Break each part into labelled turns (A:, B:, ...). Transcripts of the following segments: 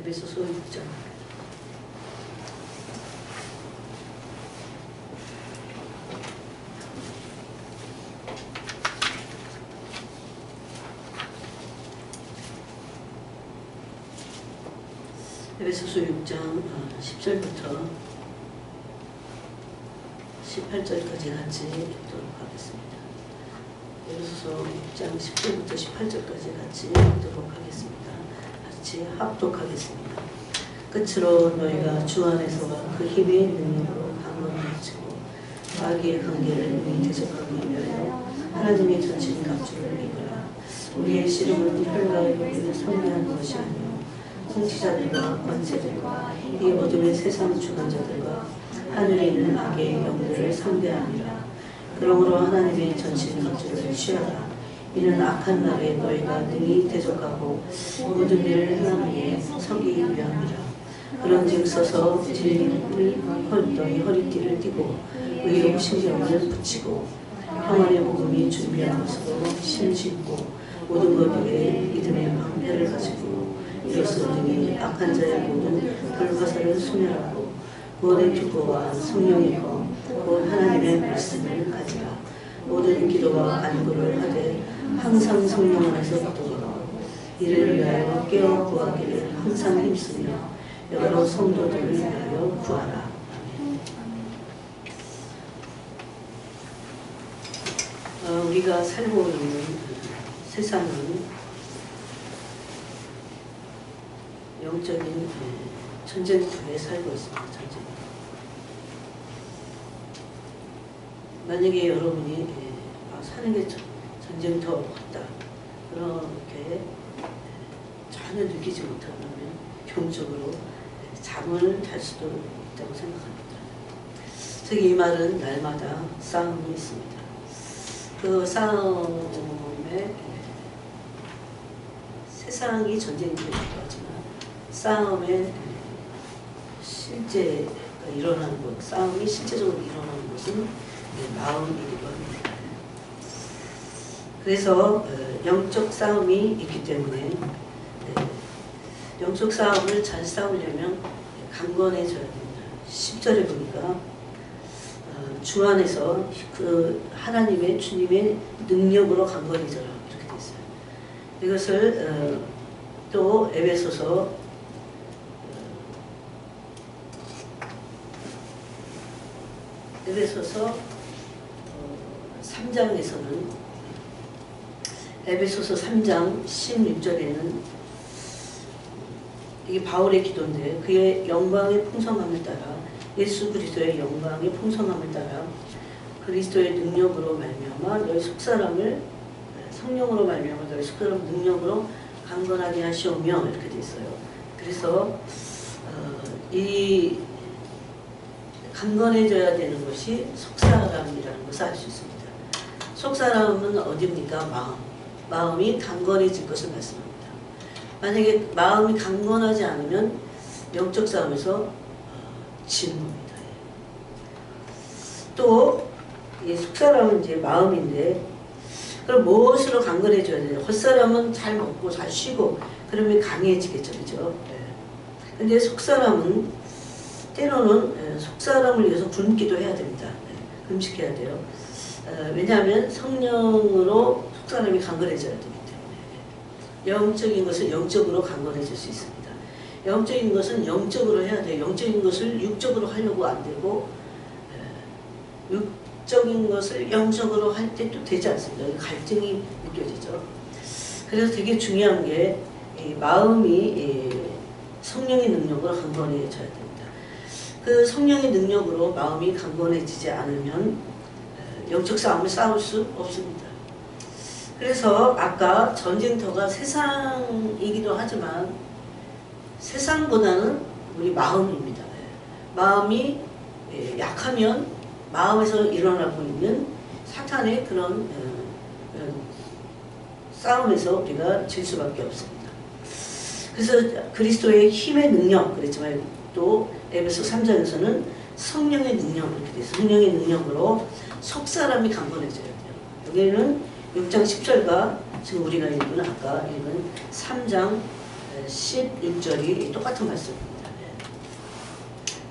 A: 에베소서 6장. 에베소서 6장 10절부터 18절까지 같이 읽도록 하겠습니다. 에베소서 6장 10절부터 18절까지 같이 읽도록 하겠습니다. 같이 합독하겠습니다. 끝으로 너희가 주 안에서와 그 힘의 능력으로 강건해지고 마귀의 관계를 능히 대적하기 위하여 하나님의 전신 갑주를 입으라. 우리의 씨름은 혈과 육의 성리한 것이 아니요 통치자들과 권세들과 이 어둠의 세상 주관자들과 하늘에 있는 악의 영들을 상대하니라. 그러므로 하나님의 전신 갑주를 취하라. 이는 악한 날에 너희가 능히 대적하고 모든 일을 행하기에 서기 위함이라. 그런즉 서서 진리를 너희 허리띠를 띠고 의로 신경을 붙이고 평안의 복음이 준비한 것으로 신신고 모든 것 위에 믿음의 방패를 가지고 이로써 능히 악한 자의 모든 불화살을 소멸하고 구원의 기도와 성령의 검 곧 하나님의 말씀을 가지라. 모든 기도와 간구를 하되 항상 성령 안에서 기도하고 이를 위하여 깨어 구하기를 항상 힘쓰며 여러 성도들을 위하여 구하라. 우리가 살고 있는 세상은 영적인 전쟁터에 살고 있습니다. 전쟁. 만약에 여러분이 사는 게 전쟁터 같다 그렇게 전혀 느끼지 못한다면 병적으로 잠을 잘 수도 있다고 생각합니다. 특히 이 말은 날마다 싸움이 있습니다. 그 싸움에 세상이 전쟁터이기도 하지만 싸움에 실제 일어나는 것, 싸움이 실제적으로 일어나는 것은 마음이기도 합니다. 그래서 영적 싸움이 있기 때문에 영적 싸움을 잘 싸우려면 강건해져야 됩니다. 10절에 보니까 주 안에서 그 하나님의 주님의 능력으로 강건해져라 이렇게 돼 있어요. 이것을 또 에베소서 3장에서는 에베소서 3장 16절에는 이게 바울의 기도인데 그의 영광의 풍성함을 따라 예수 그리스도의 영광의 풍성함을 따라 그리스도의 능력으로 말미암아 너희 속사람을 성령으로 말미암아 너희 속사람 능력으로 강건하게 하시오며 이렇게 돼 있어요. 그래서 이 강건해져야 되는 것이 속사람이라는 것을 알 수 있습니다. 속사람은 어디입니까? 마음이 강건해질 것을 말씀합니다. 만약에 마음이 강건하지 않으면 영적 싸움에서 지는 겁니다. 또 이 속사람은 이제 마음인데 그럼 무엇으로 강건해져야 돼요? 헛사람은 잘 먹고 잘 쉬고 그러면 강해지겠죠, 그죠? 근데 속사람은 때로는 속사람을 위해서 굶기도 해야 됩니다. 금식해야 돼요. 왜냐하면 성령으로 속사람이 강건해져야 되기 때문에 영적인 것은 영적으로 강건해질 수 있습니다. 영적인 것은 영적으로 해야 돼요. 영적인 것을 육적으로 하려고 안 되고 육적인 것을 영적으로 할 때 또 되지 않습니다. 갈등이 느껴지죠. 그래서 되게 중요한 게 마음이 성령의 능력으로 강건해져야 됩니다. 그 성령의 능력으로 마음이 강건해지지 않으면 영적 싸움을 싸울 수 없습니다. 그래서 아까 전쟁터가 세상이기도 하지만 세상보다는 우리 마음입니다. 마음이 약하면 마음에서 일어나고 있는 사탄의 그런 싸움에서 우리가 질 수밖에 없습니다. 그래서 그리스도의 힘의 능력 그랬지만 또 에베소 3장에서는 성령의 능력 이렇게 돼서 성령의 능력으로 속사람이 강건해져야 돼요. 여기는 6장 10절과 지금 우리가 읽은 아까 읽은 3장 16절이 똑같은 말씀입니다.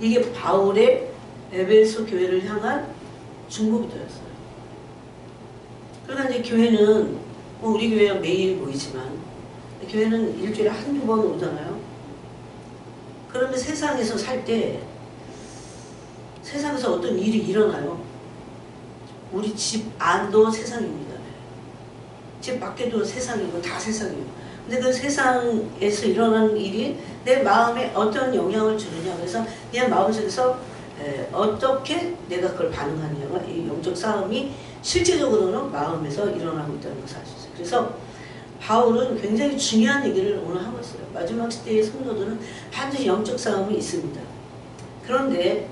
A: 이게 바울의 에베소 교회를 향한 중보기도였어요. 그러나 이제 교회는 우리 교회가 매일 모이지만 교회는 일주일에 한두 번 오잖아요. 그러면 세상에서 살 때 세상에서 어떤 일이 일어나요. 우리 집 안도 세상입니다. 집 밖에도 세상이고 다 세상이에요. 근데 그 세상에서 일어나는 일이 내 마음에 어떤 영향을 주느냐. 그래서 내 마음속에서 어떻게 내가 그걸 반응하느냐가 이 영적 싸움이 실제적으로는 마음에서 일어나고 있다는 것을 알 수 있어요. 그래서 바울은 굉장히 중요한 얘기를 오늘 하고 있어요. 마지막 시대의 성도들은 반드시 영적 싸움이 있습니다. 그런데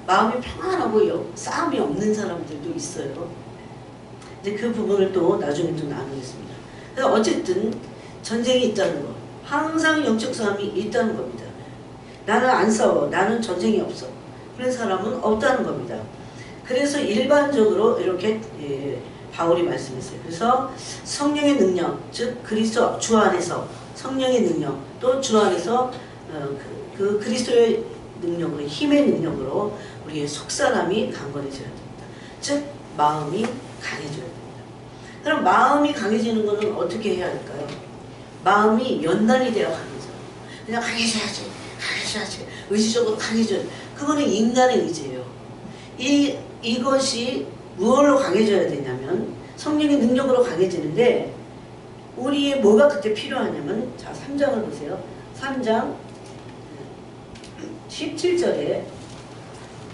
A: 마음이 평안하고 싸움이 없는 사람들도 있어요. 이제 그 부분을 또 나중에 또 나누겠습니다. 그래서 어쨌든 전쟁이 있다는 거, 항상 영적 싸움이 있다는 겁니다. 나는 안 싸워, 나는 전쟁이 없어. 그런 사람은 없다는 겁니다. 그래서 일반적으로 이렇게 바울이 말씀했어요. 그래서 성령의 능력, 즉 그리스도 주 안에서 성령의 능력, 또 주 안에서 그 그리스도의 능력으로, 힘의 능력으로 우리의 속사람이 강건해져야 됩니다. 즉 마음이 강해져야 됩니다. 그럼 마음이 강해지는 것은 어떻게 해야 할까요? 마음이 연단이 되어 강해져요. 그냥 강해져야지, 강해져야지, 의지적으로 강해져야 돼. 그거는 인간의 의지예요. 이것이 무엇으로 강해져야 되냐면 성령의 능력으로 강해지는데 우리의 뭐가 그때 필요하냐면 자 3장을 보세요. 3장 17절에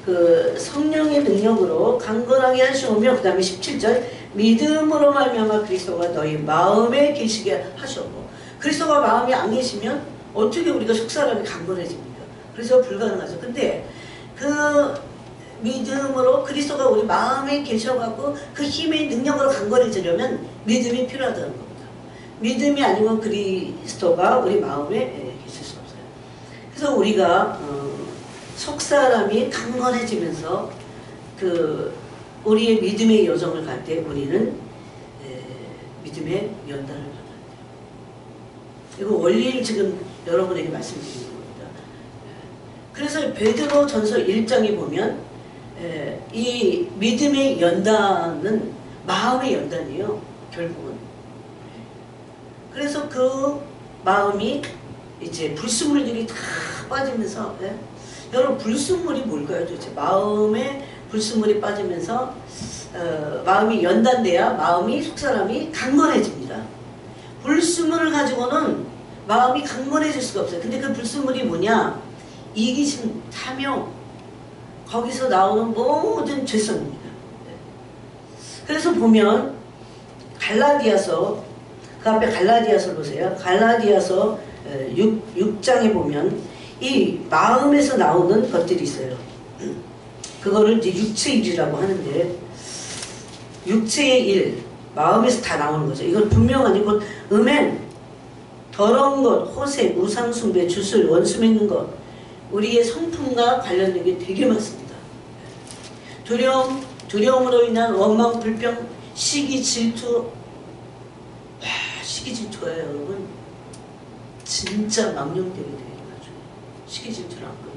A: 그 성령의 능력으로 강건하게 하시오며 그 다음에 17절 믿음으로 말미암아 그리스도가 너희 마음에 계시게 하시오고 그리스도가 마음에 안 계시면 어떻게 우리가 속사람이 강건해집니까? 그래서 불가능하죠. 근데 그 믿음으로 그리스도가 우리 마음에 계셔갖고 그 힘의 능력으로 강건해지려면 믿음이 필요하다는 겁니다. 믿음이 아니면 그리스도가 우리 마음에 계실 수 없어요. 그래서 우리가 속사람이 강건해지면서 그 우리의 믿음의 여정을 갈 때 우리는 믿음의 연단을 받아야 돼요. 이거 원리를 지금 여러분에게 말씀드리는 겁니다. 그래서 베드로 전서 1장에 보면 이 믿음의 연단은 마음의 연단이에요. 결국은. 그래서 그 마음이 이제 불순물들이 다 빠지면서 여러분 불순물이 뭘까요? 도대체 마음에 불순물이 빠지면서 마음이 연단돼야 마음이 속사람이 강건해집니다. 불순물을 가지고는 마음이 강건해질 수가 없어요. 근데 그 불순물이 뭐냐? 이기심, 탐욕, 거기서 나오는 모든 죄성입니다. 그래서 보면 갈라디아서 그 앞에 갈라디아서 보세요. 갈라디아서 6장에 보면 이 마음에서 나오는 것들이 있어요. 그거를 이제 육체의 일이라고 하는데 육체의 일, 마음에서 다 나오는 거죠. 이건 분명하니 곧 음행, 더러운 것, 호색, 우상숭배, 주술, 원수 맺는 것 우리의 성품과 관련된 게 되게 많습니다. 두려움, 두려움으로 인한 원망, 불평, 시기, 질투. 시기 질투가요 여러분 진짜 망령되게 돼요. 나중에 시기 질투를 안 끊어요.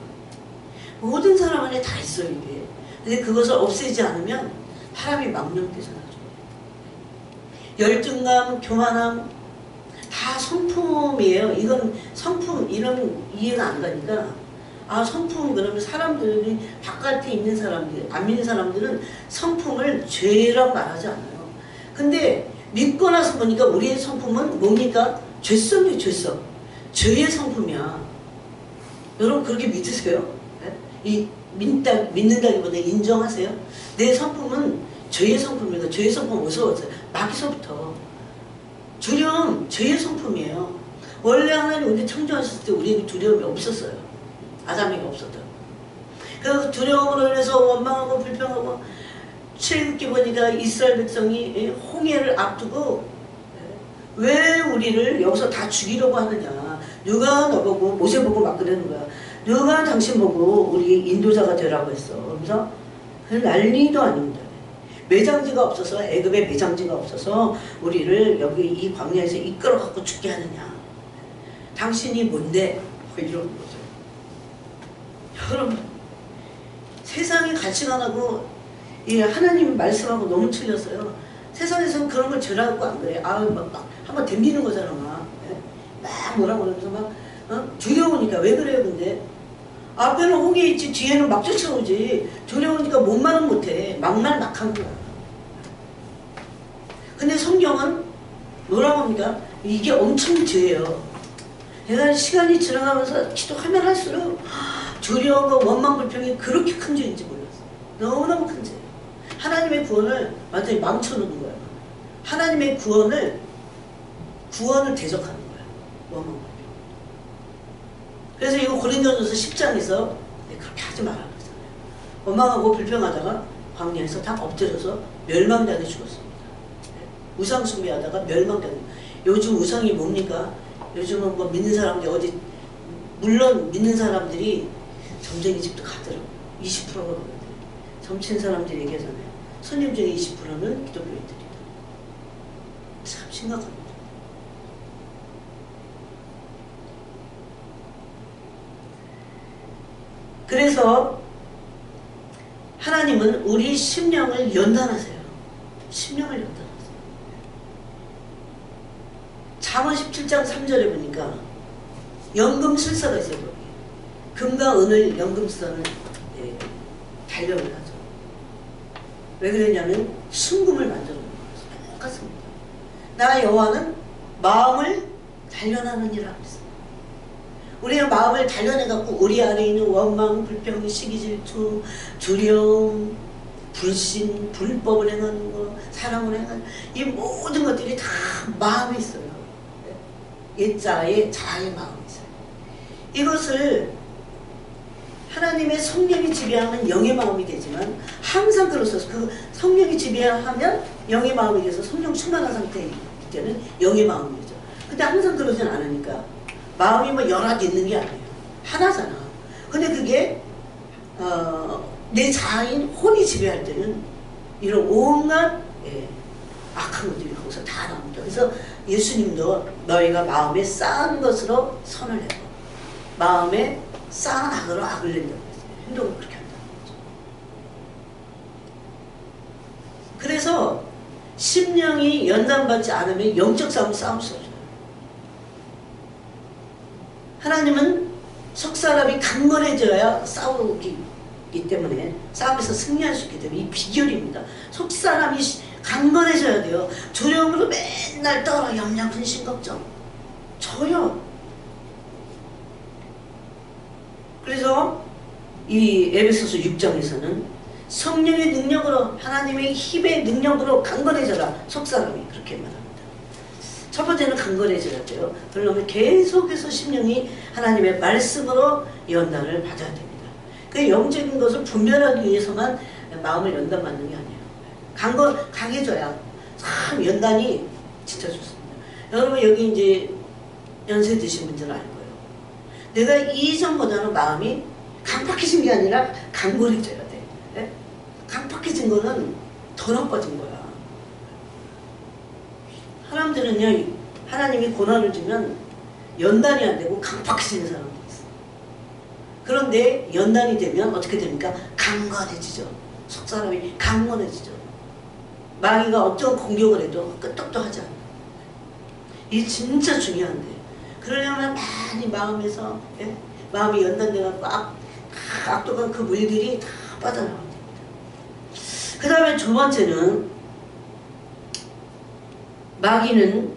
A: 모든 사람 안에 다 있어요 이게. 근데 그것을 없애지 않으면 사람이 망령되잖아요. 열등감, 교만함 다 성품이에요. 이건 성품 이런 이해가 안 가니까 아 성품 그러면 사람들이 바깥에 있는 사람들 안 믿는 사람들은 성품을 죄라고 말하지 않아요. 근데 믿고 나서 보니까 우리의 성품은 뭡니까? 죄성이에요. 죄성. 죄의 성품이야. 여러분 그렇게 믿으세요? 이 믿는다기보다 인정하세요? 내 성품은 죄의 성품이니까 죄의 성품 어디서 왔어요? 마귀서부터. 두려움 죄의 성품이에요. 원래 하나님 우리 창조하셨을 때 우리에게 두려움이 없었어요. 아담에게 없었다. 그 두려움으로 인해서 원망하고 불평하고 최근에 보니까 이스라엘 백성이 홍해를 앞두고 왜 우리를 여기서 다 죽이려고 하느냐. 누가 너보고 모세 보고 막 그러는 거야. 누가 당신 보고 우리 인도자가 되라고 했어. 그러면서 그 난리도 아닙니다. 매장지가 없어서 애굽에 매장지가 없어서 우리를 여기 이 광야에서 이끌어 갖고 죽게 하느냐. 당신이 뭔데? 뭐 이런 거죠. 여러분, 세상의 가치관하고 이 하나님 말씀하고 너무 틀렸어요. 세상에서는 그런 걸 절하고 안 그래. 막 한번 덤비는 거잖아. 막 뭐라고 그러면서 막 두려우니까. 왜 그래요 근데? 앞에는 홍해 있지 뒤에는 막 쫓아오지. 두려우니까 뭔 말은 못해. 막말 막한 거야. 근데 성경은 뭐라고 합니까? 이게 엄청 죄예요. 내가 시간이 지나가면서 기도하면 할수록 두려움과 원망불평이 그렇게 큰 죄인지 몰랐어. 너무너무 큰 죄예요. 하나님의 구원을 완전히 망쳐놓는 거야. 하나님의 구원을 대적하는 거야. 원망불평. 그래서 이거 고린도전서 10장에서 그렇게 하지 말라 그러잖아요. 원망하고 불평하다가 광야에서 다 엎드려서 멸망당해 죽었습니다. 우상 숭배하다가 멸망당해. 요즘 우상이 뭡니까? 요즘은 뭐 믿는 사람들이 어디, 물론 믿는 사람들이 점쟁이 집도 가더라고. 20%가 그러는데 점친 사람들이 얘기하잖아요. 손님 중에 20%는 기독교인들이다. 참 심각합니다. 그래서 하나님은 우리 심령을 연단하세요. 심령을 연단하세요. 잠언 17장 3절에 보니까 연금술사가 있어요. 거기. 금과 은을 연금술사는 단련을 하죠. 왜 그러냐면 순금을 만들어 놓은 거예요. 똑같습니다. 나 여호와는 마음을 단련하느니라 그랬어요. 우리가 마음을 단련해갖고 우리 안에 있는 원망, 불평, 시기, 질투, 두려움, 불신, 불법을 행하는 것, 사랑을 행하는 이 모든 것들이 다 마음에 있어요. 옛자의 자아의 마음이 있어요. 이것을 하나님의 성령이 지배하면 영의 마음이 되지만 항상 그렇소서. 그 성령이 지배하면 영의 마음이 돼서 성령 충만한 상태일 때는 영의 마음이 되죠. 근데 항상 그러진 않으니까 마음이 뭐 여러 개 있는 게 아니에요. 하나잖아. 근데 그게 내 자아인 혼이 지배할 때는 이런 온갖 악한 것들이 거기서 다 나옵니다. 그래서 예수님도 너희가 마음에 쌓은 것으로 선을 내고 마음에 쌓은 악으로 악을 낸다고 했어요. 행동을 그렇게 한다는 거죠. 그래서 심령이 연단받지 않으면 영적 싸움을 싸울 수 없어요. 하나님은 속사람이 강건해져야 싸우기 때문에 싸움에서 승리할 수 있기 때문에 이 비결입니다. 속사람이 강건해져야 돼요. 두려움으로 맨날 떨어 염려 근심 걱정 저요. 그래서 이 에베소서 6장에서는 성령의 능력으로 하나님의 힘의 능력으로 강건해져라. 속사람이 그렇게 말합니다. 첫 번째는 강건해져야 돼요. 그러려면 계속해서 심령이 하나님의 말씀으로 연단을 받아야 됩니다. 그 영적인 것을 분별하기 위해서만 마음을 연단받는 게 아니에요. 강해져야 참 연단이 진짜 좋습니다. 여러분 여기 이제 연세 드신 분들은 알 거예요. 내가 이전보다는 마음이 강팍해진 게 아니라 강건해져야 돼. 네? 강팍해진 거는 더 나빠진 거야. 사람들은요, 하나님이 고난을 주면 연단이 안 되고 강팍해지는 사람들이 있어. 그런데 연단이 되면 어떻게 됩니까? 강건해지죠. 속사람이 강건해지죠. 마귀가 어떤 공격을 해도 끄떡도 하지 않아요. 이게 진짜 중요한데. 그러려면 많이 마음에서, 마음이 연단돼갖고 악독한 그 물들이 다 빠져나가야 됩니다. 그 다음에 두 번째는 마귀는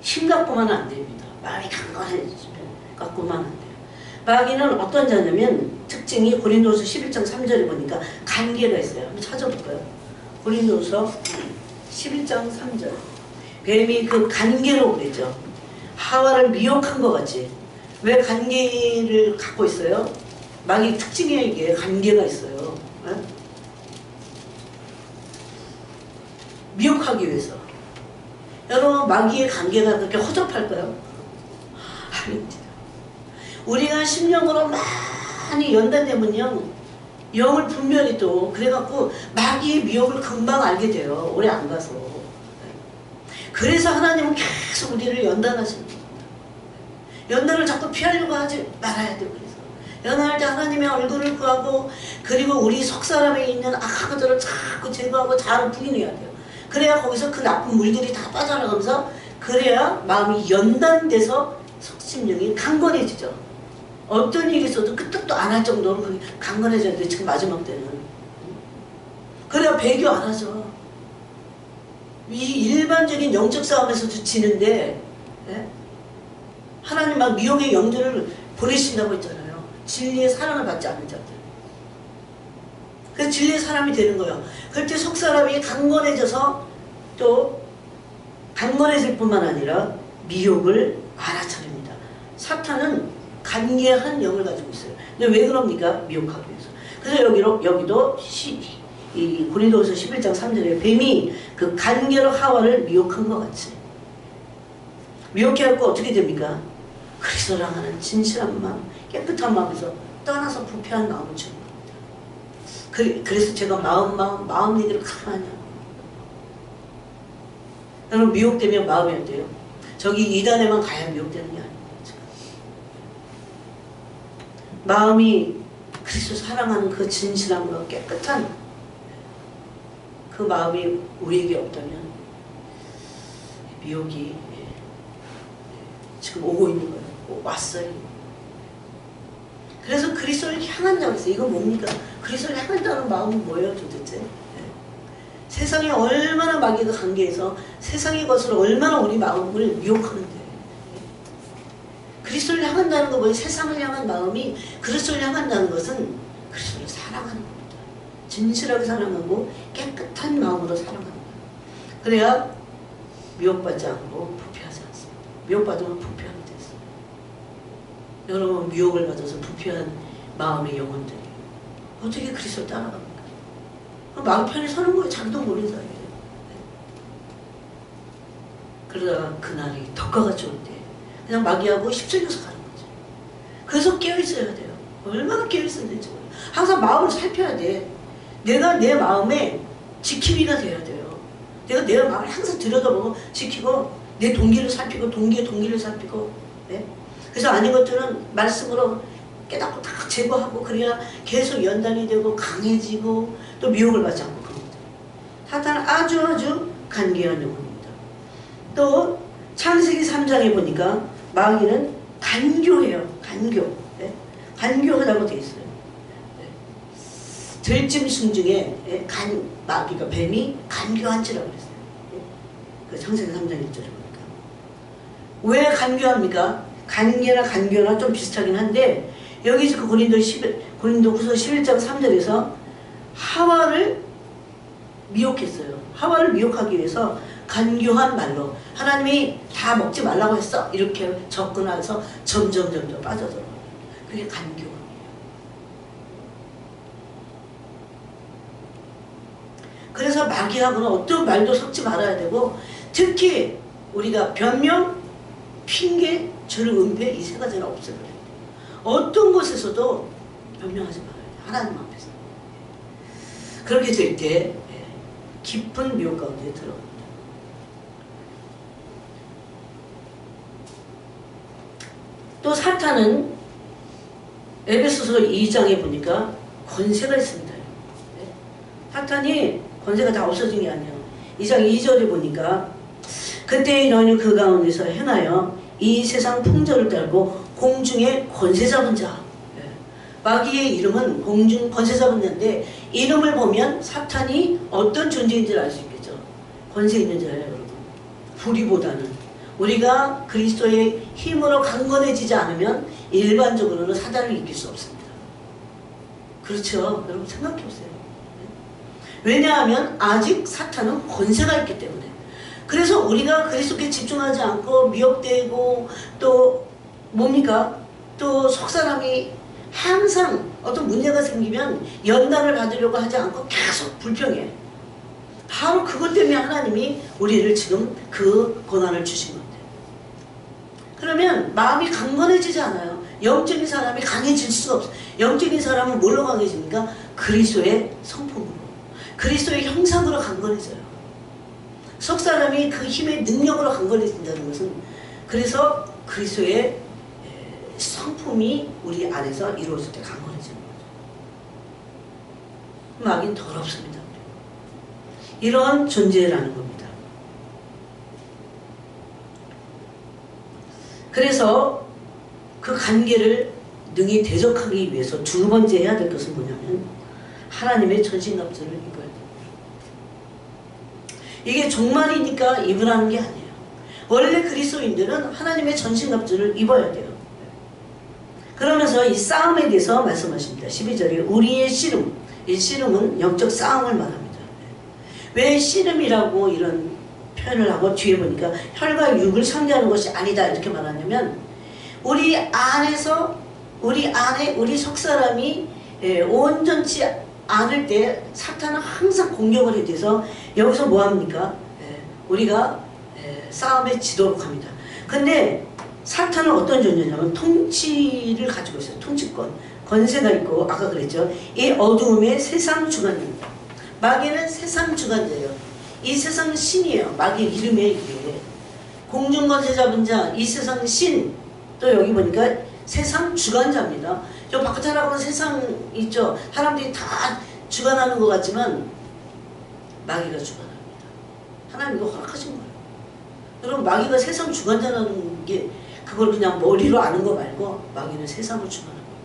A: 힘 갖고만 안 됩니다. 마음이 강건해갖고만 안 돼요. 마귀는 어떤 자냐면 특징이 고린도서 11장 3절에 보니까 관계가 있어요. 한번 찾아볼까요? 고린도서 11장 3절. 뱀이 그 관계로 그랬죠. 하와를 미혹한 것 같이. 왜 관계를 갖고 있어요? 마귀 특징이에요. 이게 관계가 있어요. 네? 미혹하기 위해서. 여러분 마귀의 관계가 그렇게 허접할까요? 아닙니다. 우리가 심령으로 많이 연단되면요 영을 분별히 또 그래갖고 마귀의 미혹을 금방 알게 돼요. 오래 안 가서. 그래서 하나님은 계속 우리를 연단하시는 겁니다. 연단을 자꾸 피하려고 하지 말아야 돼요. 그래서 연단할 때 하나님의 얼굴을 구하고, 그리고 우리 속 사람에 있는 악한 것들을 자꾸 제거하고 잘 부인해야 돼요. 그래야 거기서 그 나쁜 물들이 다 빠져나가면서, 그래야 마음이 연단돼서 속심령이 강건해지죠. 어떤 일이 있어도 그 뜻도 안 할 정도로 강건해져야 돼. 지금 마지막 때는. 그래야 배교 안 하죠. 이 일반적인 영적 싸움에서도 지는데, 예? 하나님 막 미혹의 영들을 보내신다고 했잖아요. 진리의 사랑을 받지 않는 자들. 그래서 진리의 사람이 되는 거예요. 그럴 때 속사람이 강건해져서, 또 강건해질 뿐만 아니라 미혹을 알아차립니다. 사탄은 간계한 영을 가지고 있어요. 근데 왜 그럽니까? 미혹하기 위해서. 그래서 여기도 이 고린도후서 11장 3절에 뱀이 그 간계로 하와를 미혹한 것 같이 미혹해갖고 어떻게 됩니까? 그리스도랑 하는 진실한 마음, 깨끗한 마음에서 떠나서 부패한 마음을 주는 겁니다. 그래서 제가 마음 얘기를 가만히 하고, 여러분 미혹되면 마음이 안 돼요. 저기 이단에만 가야 미혹되는 게 아닙니다. 마음이 그리스도 사랑하는 그 진실함과 깨끗한 그 마음이 우리에게 없다면 미혹이 지금 오고 있는 거예요. 왔어요. 그래서 그리스도를 향한다고 했어요. 이건 뭡니까? 그리스도를 향한다는 마음은 뭐예요 도대체? 세상에 얼마나 마귀가 관계해서 세상의 것을 얼마나 우리 마음을 미혹하는데, 그리스도를 향한다는 거 뭐예요? 세상을 향한 마음이 그리스도를 향한다는 것은 그리스도를 사랑하는 겁니다. 진실하게 사랑하고 깨끗한 마음으로 사랑하는 거예요. 그래야 미혹받지 않고 부패하지 않습니다. 미혹받으면 부패하게 됐어요. 여러분 미혹을 받아서 부패한 마음의 영혼들이 어떻게 그리스도를 따라갑니까? 마음 편히 서는 거예요. 자기도 모르는 사이에. 그러다가 그날이 덕과 같이 올 때 그냥 마귀하고 휩쓸려서 가는 거죠. 그래서 깨어있어야 돼요. 얼마나 깨어있어야 될지 몰라요. 항상 마음을 살펴야 돼. 내가 내 마음에 지킴이가 돼야 돼요. 내가 내 마음을 항상 들여다보고 지키고, 내 동기를 살피고, 동기를 살피고, 네? 그래서 아닌 것들은 말씀으로 깨닫고 다 제거하고, 그래야 계속 연단이 되고 강해지고 또 미혹을 받지 않고 그럽니다. 사탄은 아주 간계한 영혼입니다. 또 창세기 3장에 보니까 마귀는 간교해요. 간교. 네? 간교하다고 되어 있어요. 네. 들짐승 중에 마귀가 뱀이 간교한지라고 그랬어요. 네? 그 창세기 3장 1절에 보니까. 왜 간교합니까? 간교나 좀 비슷하긴 한데, 여기서 그 고린도후서 11장 3절에서 하와를 미혹했어요. 하와를 미혹하기 위해서 간교한 말로, 하나님이 다 먹지 말라고 했어, 이렇게 접근해서 점점 빠져들어요. 그게 간교함이에요. 그래서 마귀하고는 어떤 말도 섞지 말아야 되고, 특히 우리가 변명, 핑계, 저를 은폐, 이 세 가지는 없어요. 어떤 곳에서도 변명하지 말아야 돼요. 하나님 앞에서. 그렇게 될 때 깊은 미혹 가운데 들어갑니다. 또 사탄은 에베소서 2장에 보니까 권세가 있습니다. 사탄이 권세가 다 없어진 게 아니에요. 2장 2절에 보니까 그때의 너희는 그 가운데서 행하여 이 세상 풍조를 따르고 공중의 권세 잡은 자. 마귀의 이름은 공중 권세 잡은 자인데, 이름을 보면 사탄이 어떤 존재인지를 알 수 있겠죠. 권세 있는 자예요, 여러분. 우리보다는. 우리가 그리스도의 힘으로 강건해지지 않으면 일반적으로는 사단을 이길 수 없습니다. 그렇죠? 여러분 생각해보세요. 왜냐하면 아직 사탄은 권세가 있기 때문에. 그래서 우리가 그리스도께 집중하지 않고 미혹되고, 또 뭡니까? 또 속사람이 항상 어떤 문제가 생기면 연단을 받으려고 하지 않고 계속 불평해. 바로 그것 때문에 하나님이 우리를 지금 그 고난을 주신 건데. 그러면 마음이 강건해지지 않아요. 영적인 사람이 강해질 수가 없어요. 영적인 사람은 뭘로 강해집니까? 그리스도의 성품으로, 그리스도의 형상으로 강건해져요. 속사람이 그 힘의 능력으로 강건해진다는 것은, 그래서 그리스도의 성품이 우리 안에서 이루어질 때 강건해지는 거죠. 마귀는 더럽습니다. 이런 존재라는 겁니다. 그래서 그 관계를 능히 대적하기 위해서 두 번째 해야 될 것은 뭐냐면 하나님의 전신갑주를 입어야 됩니다. 이게 종말이니까 입으라는 게 아니에요. 원래 그리스도인들은 하나님의 전신갑주를 입어야 돼요. 그러면서 이 싸움에 대해서 말씀하십니다. 12절에 우리의 씨름, 이 씨름은 영적 싸움을 말합니다. 왜 씨름이라고 이런 표현을 하고 뒤에 보니까 혈과 육을 상대하는 것이 아니다 이렇게 말하냐면 우리 안에서 우리 안에 우리 속사람이 온전치 않을 때 사탄은 항상 공격을 해 대해서 여기서 뭐합니까? 우리가 싸움에 지도록 합니다. 근데 사탄은 어떤 존재냐면 통치를 가지고 있어요. 통치권, 권세가 있고 아까 그랬죠. 이 어두움의 세상 주관입니다. 마귀는 세상 주관자예요. 이 세상 신이에요. 마귀 이름에 이게 공중 권세 잡은 자, 이 세상 신. 또 여기 보니까 세상 주관자입니다. 저 바깥에 나가면 세상 있죠. 사람들이 다 주관하는 것 같지만 마귀가 주관합니다. 하나님 이거 허락하신 거예요. 여러분 마귀가 세상 주관자라는 게 그걸 그냥 머리로 아는 거 말고 마귀는 세상을 주관하는 거예요.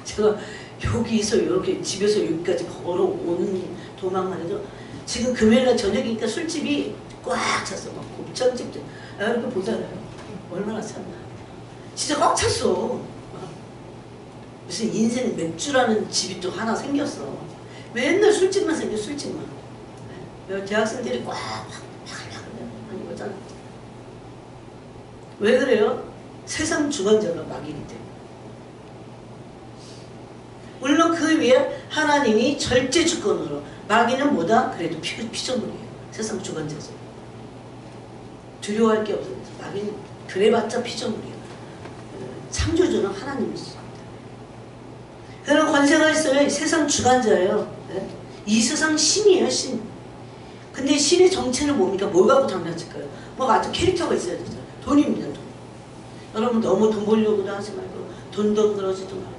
A: 제가 여기서 이렇게 집에서 여기까지 걸어오는 도망만 해도 지금 금요일날 저녁이니까 술집이 꽉 찼어. 막 곱창집들 이렇게 보잖아요. 얼마나 찼나. 진짜 꽉 찼어. 무슨 인생 맥주라는 집이 또 하나 생겼어. 맨날 술집만 생겨. 술집만. 대학생들이 꽉 하는 거잖아. 왜 그래요? 세상 주관자가 마귀이기 때문에. 물론 그 위에 하나님이 절제 주권으로 마귀는 뭐다? 그래도 피조물이에요. 세상 주관자죠. 두려워할 게 없어요. 마귀는 그래봤자 피조물이에요. 창조주는 하나님이십니다. 그런 권세가 있어요. 세상 주관자예요. 네? 이 세상 신이에요. 신. 근데 신의 정체는 뭡니까? 뭘 갖고 장난칠까요? 뭐 아주 캐릭터가 있어야 되잖아요. 돈입니다. 돈. 여러분 너무 돈 벌려고도 하지 말고 돈도 그러지도 말고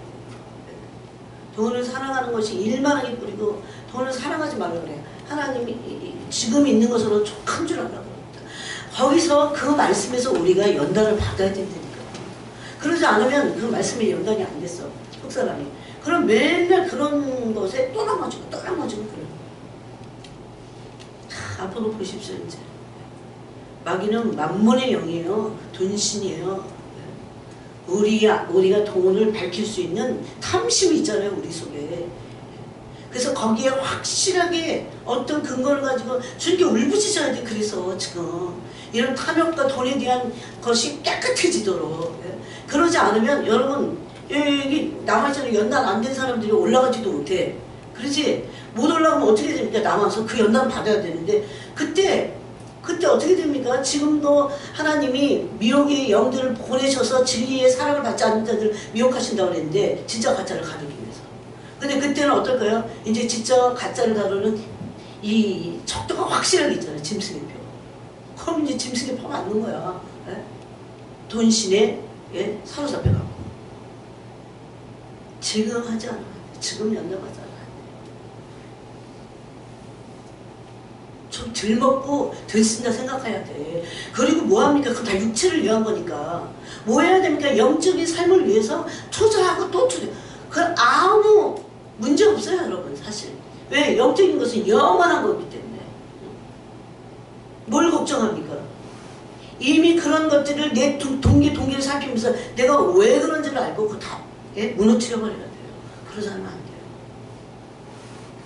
A: 돈을 사랑하는 것이 일만하게 뿌리고 돈을 사랑하지 말라 그래요. 하나님이 지금 있는 것으로 족한 줄 알라고 합니다. 거기서 그 말씀에서 우리가 연단을 받아야 된다니까. 그러지 않으면 그 말씀에 연단이 안 됐어. 속사람이. 그럼 맨날 그런 것에 또 넘어지고 또 넘어지고 그래요. 앞으로 보십시오. 이제 마귀는 만몬의 영이에요. 돈신이에요. 우리가 돈을 밝힐 수 있는 탐심이 있잖아요. 우리 속에. 그래서 거기에 확실하게 어떤 근거를 가지고 주님께 울부짖어야 돼. 그래서 지금 이런 탐욕과 돈에 대한 것이 깨끗해지도록. 그러지 않으면 여러분 여기 남아있잖아요. 연단 안 된 사람들이 올라가지도 못해. 그렇지? 못 올라가면 어떻게 됩니까? 남아서 그 연단 받아야 되는데 그때 어떻게 됩니까? 지금도 하나님이 미혹의 영들을 보내셔서 진리의 사랑을 받지 않는 자들을 미혹하신다고 그랬는데 진짜 가짜를 가르기 위해서. 근데 그때는 어떨까요? 이제 진짜 가짜를 다루는 이 척도가 확실하게 있잖아요. 짐승의 표. 그럼 이제 짐승의 표 맞는 거야. 예? 돈신에 사로잡혀가고. 지금 하지 않아. 지금 연락하지 않아. 좀 덜 먹고 덜 쓴다 생각해야 돼. 그리고 뭐합니까? 그거 다 육체를 위한 거니까. 뭐 해야 됩니까? 영적인 삶을 위해서 투자하고 또 투자. 그 아무 문제 없어요, 여러분, 사실. 왜? 영적인 것은 영원한 거기 때문에. 뭘 걱정합니까? 이미 그런 것들을 내 동기를 살피면서 내가 왜 그런지를 알고 그거 다 무너뜨려 버려야 돼요. 그러지 않으면 안 돼요.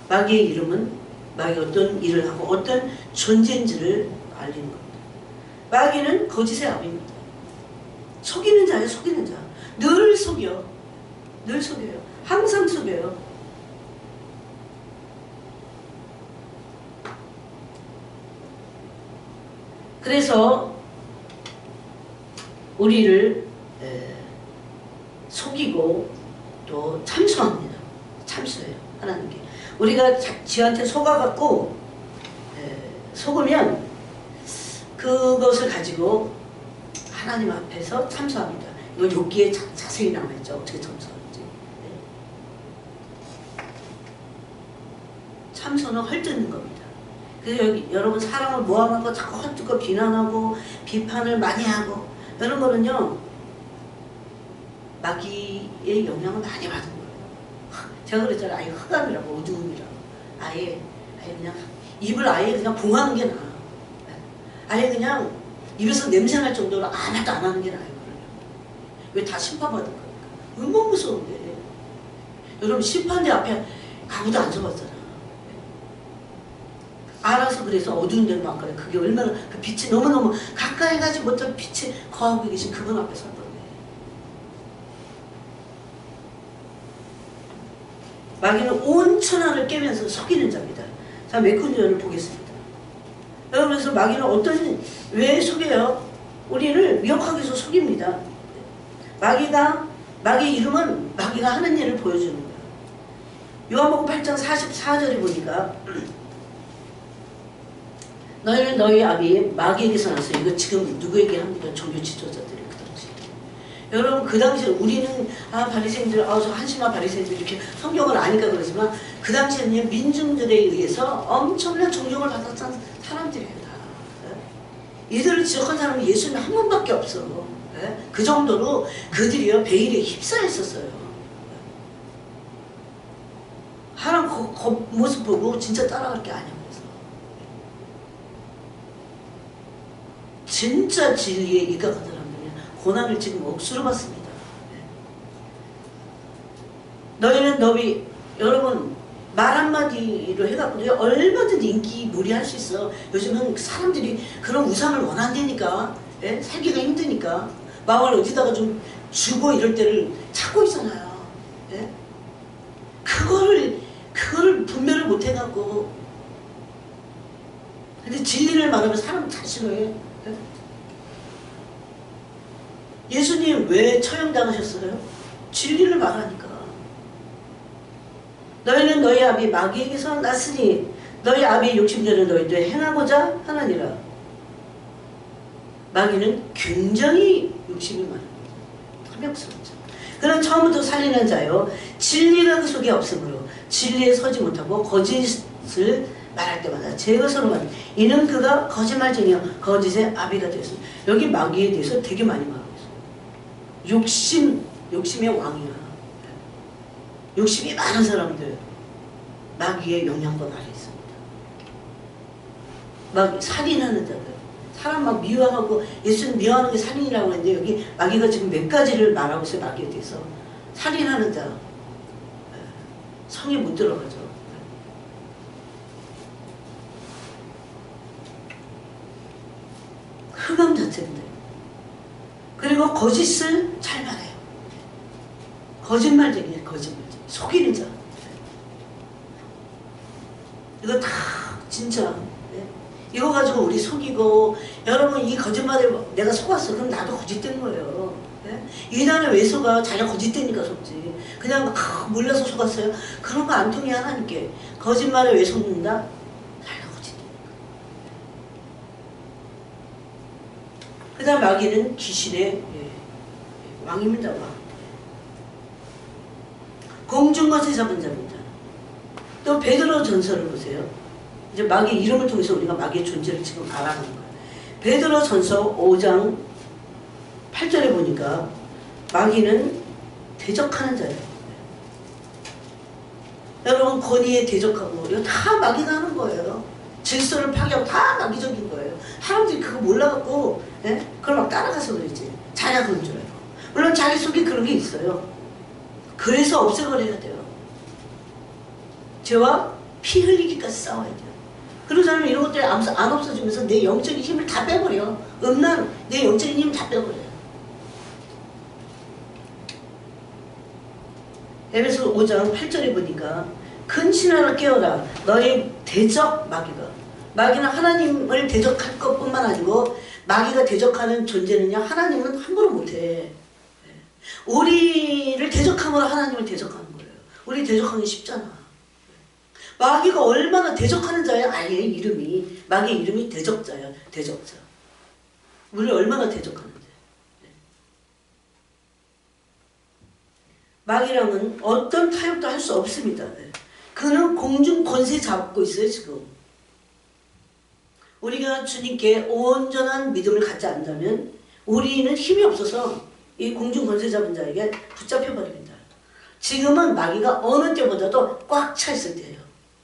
A: 마귀의 이름은 마귀가 어떤 일을 하고 어떤 존재인지를 알리는 겁니다. 마귀는 거짓의 아비입니다. 속이는 자예요. 속이는 자. 늘 속여. 늘 속여요. 항상 속여요. 그래서 우리를 속이고 또 참소합니다. 참소해요. 하나님께. 우리가 지한테 속아갖고 속으면 그것을 가지고 하나님 앞에서 참소합니다. 이거 욥기에 자세히 나와있죠. 어떻게 점수하는지. 네. 참선은 헐뜯는 겁니다. 그래서 여기 여러분 사람을 모함하고 자꾸 헐뜯고 비난하고 비판을 많이 하고 이런 거는요 마귀의 영향을 많이 받은 거예요. 제가 그랬잖아요. 아예 흑암이라고 어두움이라고. 아예 그냥 입을 아예 그냥 봉하는 게 나아. 아예 그냥 입에서 냄새 날 정도로 아무것도 안 하는 게 나아요. 왜 다 심판받은 거니까. 얼마나 무서운데. 여러분 심판대 앞에 아무도 안 서봤잖아. 알아서 그래서 어두운 데로 막 그래. 그게 얼마나 그 빛이 너무너무 가까이 가지 못한 빛이 거하고 계신 그분 앞에 선 건데. 마귀는 온 천하를 깨면서 속이는 자입니다. 자, 몇 군데를 보겠습니다. 그래서 마귀는 왜 속여요? 우리를 미혹하기 위해서 속입니다. 마귀의 이름은 마귀가 하는 일을 보여주는 거예요. 요한복음 8장 44절에 보니까 너희는 너희 아비 마귀에게서 났어. 이거 지금 누구에게 합니까? 종교 지도자들이 그 당시. 여러분 그 당시에 우리는 바리새인들 저 한심한 바리새인들 이렇게 성경을 아니까 그러지만 그 당시에는 민중들에 의해서 엄청난 존경을 받았던 사람들이에요. 다. 이들을 지적한 사람은 예수님이 한 분밖에 없어. 그 정도로 그들이요 베일에 휩싸여 있었어요. 하나님 모습 보고 진짜 따라갈 게 아니야. 진짜 진리에 입각한 사람들이 고난을 지금 억수로 받습니다. 너희는 여러분 말 한마디로 해갖고 얼마든지 인기몰이할 수 있어. 요즘은 사람들이 그런 우상을 원한다니까. 살기가 힘드니까 마음을 어디다가 좀 주고 이럴 때를 찾고 있잖아요. 그거를 분별을 못 해갖고 근데 진리를 말하면 사람 다 싫어해. 예수님 왜 처형당하셨어요? 진리를 말하니까. 너희는 너희 아비 마귀에게서 났으니 너희 아비의 욕심대로 너희도 행하고자 하나니라. 마귀는 굉장히 욕심이 많은 거죠. 탐욕스럽죠. 그는 처음부터 살리는 자요 진리가 그 속에 없으므로 진리에 서지 못하고 거짓을 말할 때마다 제거서로 말 이는 그가 거짓말쟁이여 거짓의 아비가 되었습니다. 여기 마귀에 대해서 되게 많이 말하고 있어요. 욕심의 왕이야. 욕심이 많은 사람들 마귀의 영향권 아래 있습니다. 막 살인하는 자들 사람 막 미워하고 예수님 미워하는 게 살인이라고 하는데 여기 마귀가 지금 몇 가지를 말하고 있어요. 마귀에 대해서 살인하는 자 성에 못 들어가죠. 흑암 자체인데. 그리고 거짓을 잘 말해요. 거짓말쟁이에요. 거짓말쟁이. 속이는 자. 이거 다 진짜 이거 가지고 우리 속이고 여러분 이 거짓말에 내가 속았어. 그럼 나도 거짓된 거예요. 이단을 왜 속아? 자기가 거짓되니까 속지. 그냥 몰라서 속았어요. 그런 거 안 통해 하나님께. 거짓말에 왜 속는다? 그 다음 마귀는 귀신의 왕입니다. 왕. 공중것에 잡은 자입니다. 또 베드로 전서를 보세요. 이제 마귀의 이름을 통해서 우리가 마귀의 존재를 지금 알아가는 거예요. 베드로 전서 5장 8절에 보니까 마귀는 대적하는 자예요. 여러분 권위에 대적하고 이거 다 마귀가 하는 거예요. 질서를 파괴하고 다 마귀적인 거예요. 사람들이 그거 몰라갖고 그걸 막 따라가서 그러지. 자기가 그런 줄 알고. 물론 자기 속에 그런 게 있어요. 그래서 없애버려야 돼요. 죄와 피 흘리기까지 싸워야 돼요. 그런 사람은 이런 것들이 안 없어지면서 내 영적인 힘을 다 빼버려. 내 영적인 힘을 다 빼버려요. 에베소 5장 8절에 보니까 큰 신하를 깨어라. 너의 대적 마귀는 하나님을 대적할 것뿐만 아니고 마귀가 대적하는 존재는요 하나님은 함부로 못해. 우리를 대적함으로 하나님을 대적하는 거예요. 우리 대적하기 쉽잖아. 마귀가 얼마나 대적하는 자야. 아예 이름이 마귀의 이름이 대적자야. 대적자. 우리를 얼마나 대적하는데. 마귀랑은 어떤 타협도 할 수 없습니다. 그는 공중 권세 잡고 있어요, 지금. 우리가 주님께 온전한 믿음을 갖지 않는다면 우리는 힘이 없어서 이 공중 권세 잡은 자에게 붙잡혀 버립니다. 지금은 마귀가 어느 때보다도 꽉 차 있을 때예요.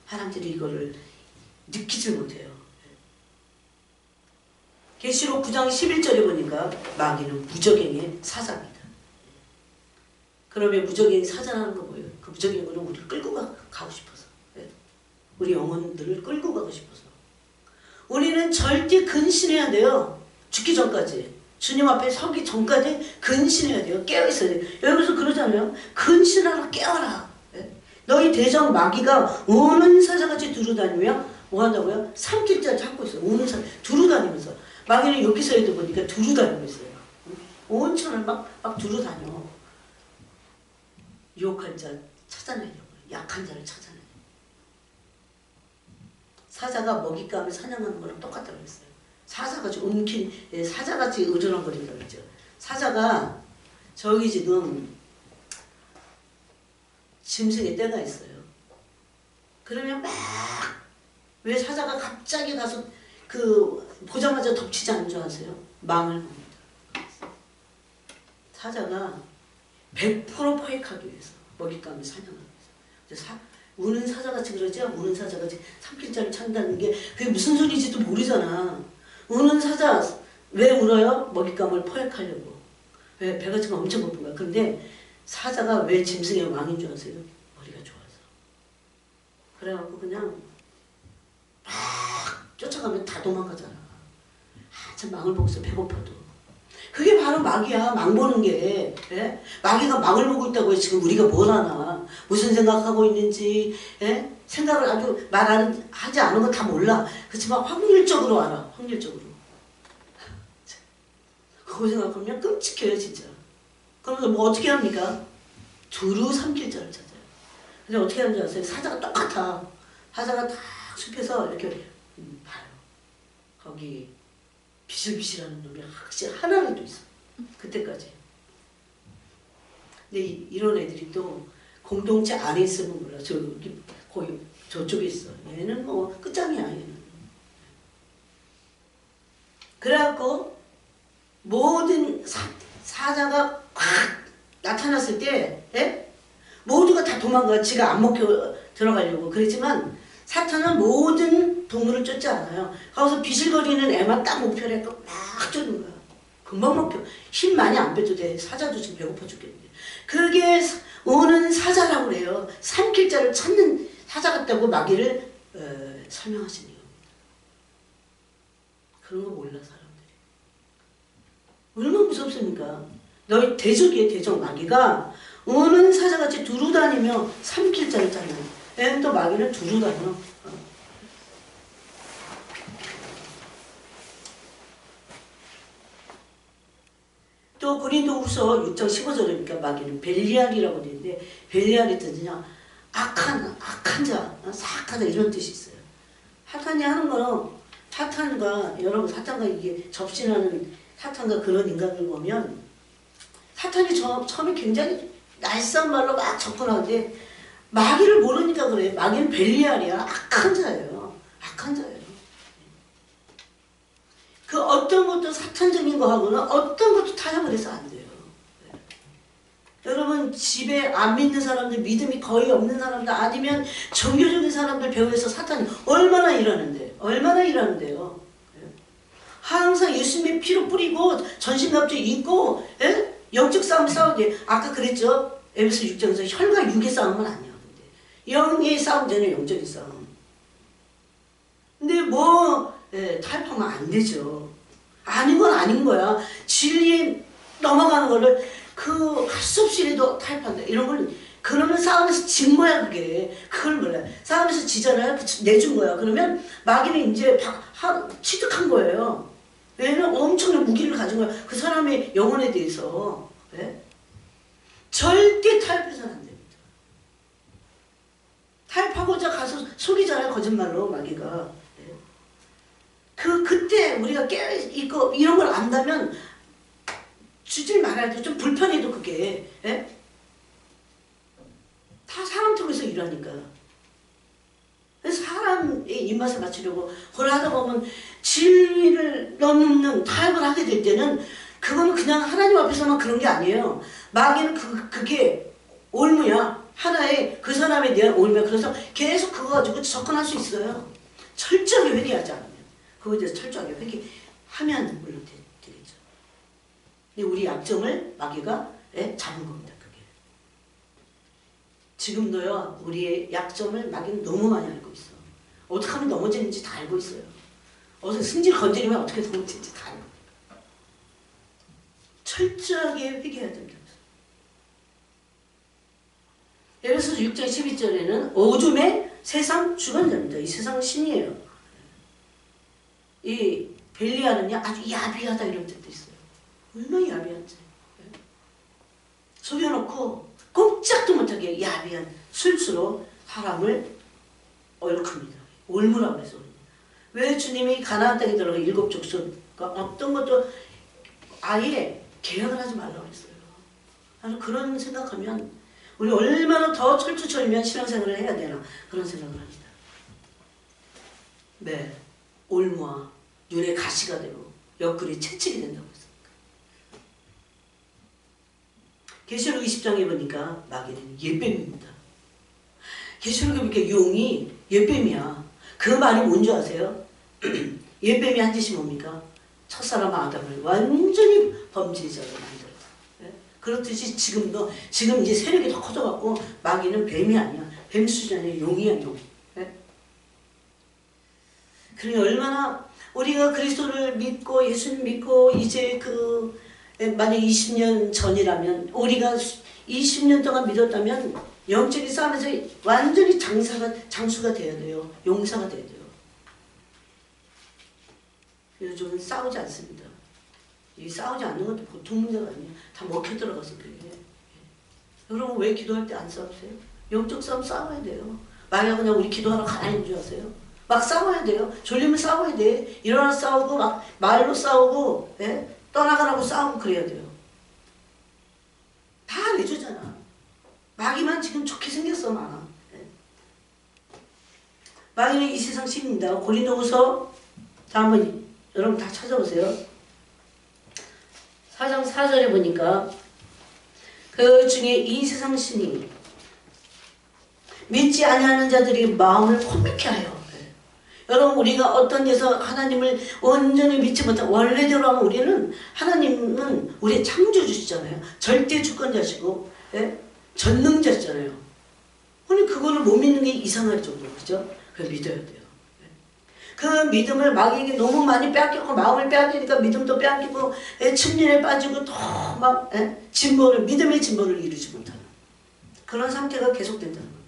A: 사람들이 이거를 느끼지 못해요. 계시록 9장 11절에 보니까 마귀는 무적행의 사자입니다. 그러면 무적행의 사자라는 거 뭐예요? 그 무적행으로 우리를 끌고 가고 싶어서, 우리 영혼들을 끌고 가고 싶어서. 우리는 절대 근신해야 돼요. 죽기 전까지. 주님 앞에 서기 전까지 근신해야 돼요. 깨어있어야 돼요. 여기서 그러잖아요. 근신하라, 깨어라. 너희 대적 마귀가 우는 사자같이 두루다니며 뭐 한다고요? 삼킬 자를 찾고 있어요. 우는 사자, 두루다니면서. 마귀는 여기서 해도 보니까 두루다니고 있어요. 온 천을 막 두루다녀. 유혹할 자 찾아내려고. 약한 자를 찾아내려고. 사자가 먹잇감을 사냥하는 거랑 똑같다고 그랬어요. 사자같이 움킨, 사자같이 으르렁거린다고 그랬죠. 사자가 저기 지금 짐승의 떼가 있어요. 그러면 막 왜 사자가 갑자기 가서 보자마자 덮치지 않는 줄 아세요? 망을 봅니다. 사자가 100% 포획하기 위해서 먹잇감을 사냥하기 위해서. 우는 사자같이 그러죠? 우는 사자같이 삼킬자를 찾는다는 게 그게 무슨 소리인지도 모르잖아. 우는 사자 왜 울어요? 먹잇감을 포획하려고. 왜? 배가 지금 엄청 고픈 거야. 그런데 사자가 왜 짐승의 왕인 줄 아세요? 머리가 좋아서. 그래갖고 그냥 막 쫓아가면 다 도망가잖아. 참 망을 보고서 배고파도. 그게 바로 마귀야. 망 보는 게. 예? 마귀가 망을 보고 있다고 해. 지금 우리가 뭘 하나. 무슨 생각하고 있는지. 예? 생각을 아주 하지 않은 거 다 몰라. 그렇지만 확률적으로 알아. 확률적으로. 그거 생각하면 끔찍해요 진짜. 그러면서 뭐 어떻게 합니까? 두루 삼킬 자를 찾아요. 근데 어떻게 하는지 아세요? 사자가 똑같아. 사자가 딱 숲에서 이렇게 봐요. 거기 비실비실하는 놈이 확실히 하나라도 있어. 그때까지. 근데 이런 애들이 또 공동체 안에 있으면 몰라. 저기 거기 저쪽에 있어. 얘는 뭐 끝장이야. 얘는. 그래갖고 모든 사자가 확 나타났을 때, 모두가 다 도망가. 지가 안 먹혀 들어가려고. 그랬지만 사탄은 모든 동물을 쫓지 않아요. 거기서 비실거리는 애만 딱 목표를 해서 막 쫓는 거야. 금방 먹혀. 힘 많이 안 빼도 돼. 사자도 지금 배고파 죽겠는데. 그게 오는 사자라고 그래요. 삼킬 자를 찾는 사자 같다고 마귀를 설명하시는 겁니다. 그런 거 몰라 사람들이. 얼마나 무섭습니까? 너희 대적이에요. 대적 마귀가 오는 사자같이 두루다니며 삼킬 자를 찾는. 애는 또 마귀는 두루다녀. 또 고린도후서 6장 15절이니까 마귀는 벨리알이라고 되는데 벨리알이 뜻이냐 악한 자, 사악하다 이런 뜻이 있어요. 사탄이 하는 거는 사탄과 여러분 사탄과 이게 접신하는 사탄과 그런 인간을 보면 사탄이 처음에 굉장히 날쌘 말로 막 접근하는데 마귀를 모르니까 그래. 마귀는 벨리알이야. 악한 자예요. 악한 자예요. 그 어떤 것도 사탄적인 거하고는 어떤 것도 타협을 해서 안 돼요. 여러분 집에 안 믿는 사람들, 믿음이 거의 없는 사람들 아니면 종교적인 사람들 배후에서 사탄이 얼마나 일하는데요. 항상 예수님의 피로 뿌리고 전신갑주 입고 영적 싸움 싸우게. 아까 그랬죠. 에베소 6장에서 혈과 육의 싸움은 아니야. 영의 싸움되는 영적인 싸움. 근데 타협하면 안 되죠. 아닌 건 아닌 거야. 진리에 넘어가는 거를 할 수 없이 이래도 타협한다. 이런 걸 그러면 싸움에서 진 거야 그게. 그걸 몰라요. 싸움에서 지잖아요. 내준 거야. 그러면 마귀는 이제 취득한 거예요. 왜냐면 엄청난 무기를 가진 거야. 그 사람의 영혼에 대해서. 절대 타협해서는 안 됩니다. 타협하고자 가서 속이잖아요. 거짓말로 마귀가. 그때 우리가 깨어있고 이런 걸 안다면 주질 말아야 돼. 좀 불편해도 그게. 법이라니까. 사람의 입맛에 맞추려고 그걸 하다 보면 진리를 넘는 타협을 하게 될 때는 그건 그냥 하나님 앞에서만 그런 게 아니에요. 마귀는 그게 올무야. 하나의 그 사람에 대한 올무야. 그래서 계속 그거 가지고 접근할 수 있어요. 철저하게 회개하지 않으면. 그거에 대해서 철저하게 회개하면 물론 되겠죠. 근데 우리 약점을 마귀가 잡은 겁니다. 그게. 지금도요. 우리의 약점을 마귀는 너무 많이 알고 있어. 어떻게 하면 넘어지는지 다 알고 있어요. 어서 승질 건드리면 어떻게 넘어지는지 다 알고. 철저하게 회개해야 됩니다. 에베소서 6장 12절에는 오줌의 세상 주관자입니다. 이 세상은 신이에요. 이 벨리아는요 아주 야비하다 이런 뜻도 있어요. 얼마나 야비한지. 속여놓고 꼼짝도 못하게 야비한 술수로 사람을 얼큽니다. 올무라고 해서. 왜 주님이 가나안 땅에 들어가 7 족속과 어떤 것도 아예 계약을 하지 말라고 했어요. 나는 그런 생각하면 우리 얼마나 더 철두철미한 신앙생활을 해야 되나 그런 생각을 합니다. 네, 올무와 눈에 가시가 되고 옆구리에 채찍이 된다고 했습니다. 계시록 20장에 보니까 마귀는 옛뱀입니다. 계시록에 보니까 용이 옛뱀이야. 그 말이 뭔지 아세요? 옛뱀이 한 짓이 뭡니까? 첫사람 아담을 완전히 범죄자로 만들었다. 그렇듯이 지금 이제 세력이 더 커져갖고 마귀는 뱀이 아니야. 뱀 수준이 아니라 용이야, 용. 그러니 얼마나 우리가 그리스도를 믿고 예수님 믿고 이제 만약 20년 전이라면 우리가 20년 동안 믿었다면 영적인 싸움에서 완전히 장수가 돼야 돼요. 용사가 돼야 돼요. 요즘은 싸우지 않습니다. 이 싸우지 않는 것도 보통 문제가 아니에요. 다 먹혀 들어가서 그래요. 여러분 왜 기도할 때 안 싸우세요? 영적 싸움 싸워야 돼요. 만약 그냥 우리 기도하러 가만히 있는 줄 아세요? 막 싸워야 돼요. 졸리면 싸워야 돼. 일어나 싸우고 막 말로 싸우고 떠나가라고 싸우고 그래야 돼요. 다 내주잖아. 마귀만 지금 좋게 생겼어 많아. 마귀는 이 세상 신입니다. 고린도후서 자 한번 여러분 다 찾아보세요. 4장 4절에 보니까 그 중에 이 세상 신이 믿지 아니하는 자들이 마음을 혼미케 하여. 여러분 우리가 어떤 데서 하나님을 온전히 믿지 못한 원래대로 하면 우리는 하나님은 우리의 창조주시잖아요. 절대 주권자시고 전능자시잖아요. 근데 그거를 못 믿는 게 이상할 정도로 그죠? 그걸 믿어야 돼요. 그 믿음을 마귀에게 너무 많이 빼앗겼고 마음을 빼앗기니까 믿음도 빼앗기고 침륜에 빠지고 또 막 믿음의 진보를 이루지 못하는 그런 상태가 계속된다는 겁니다.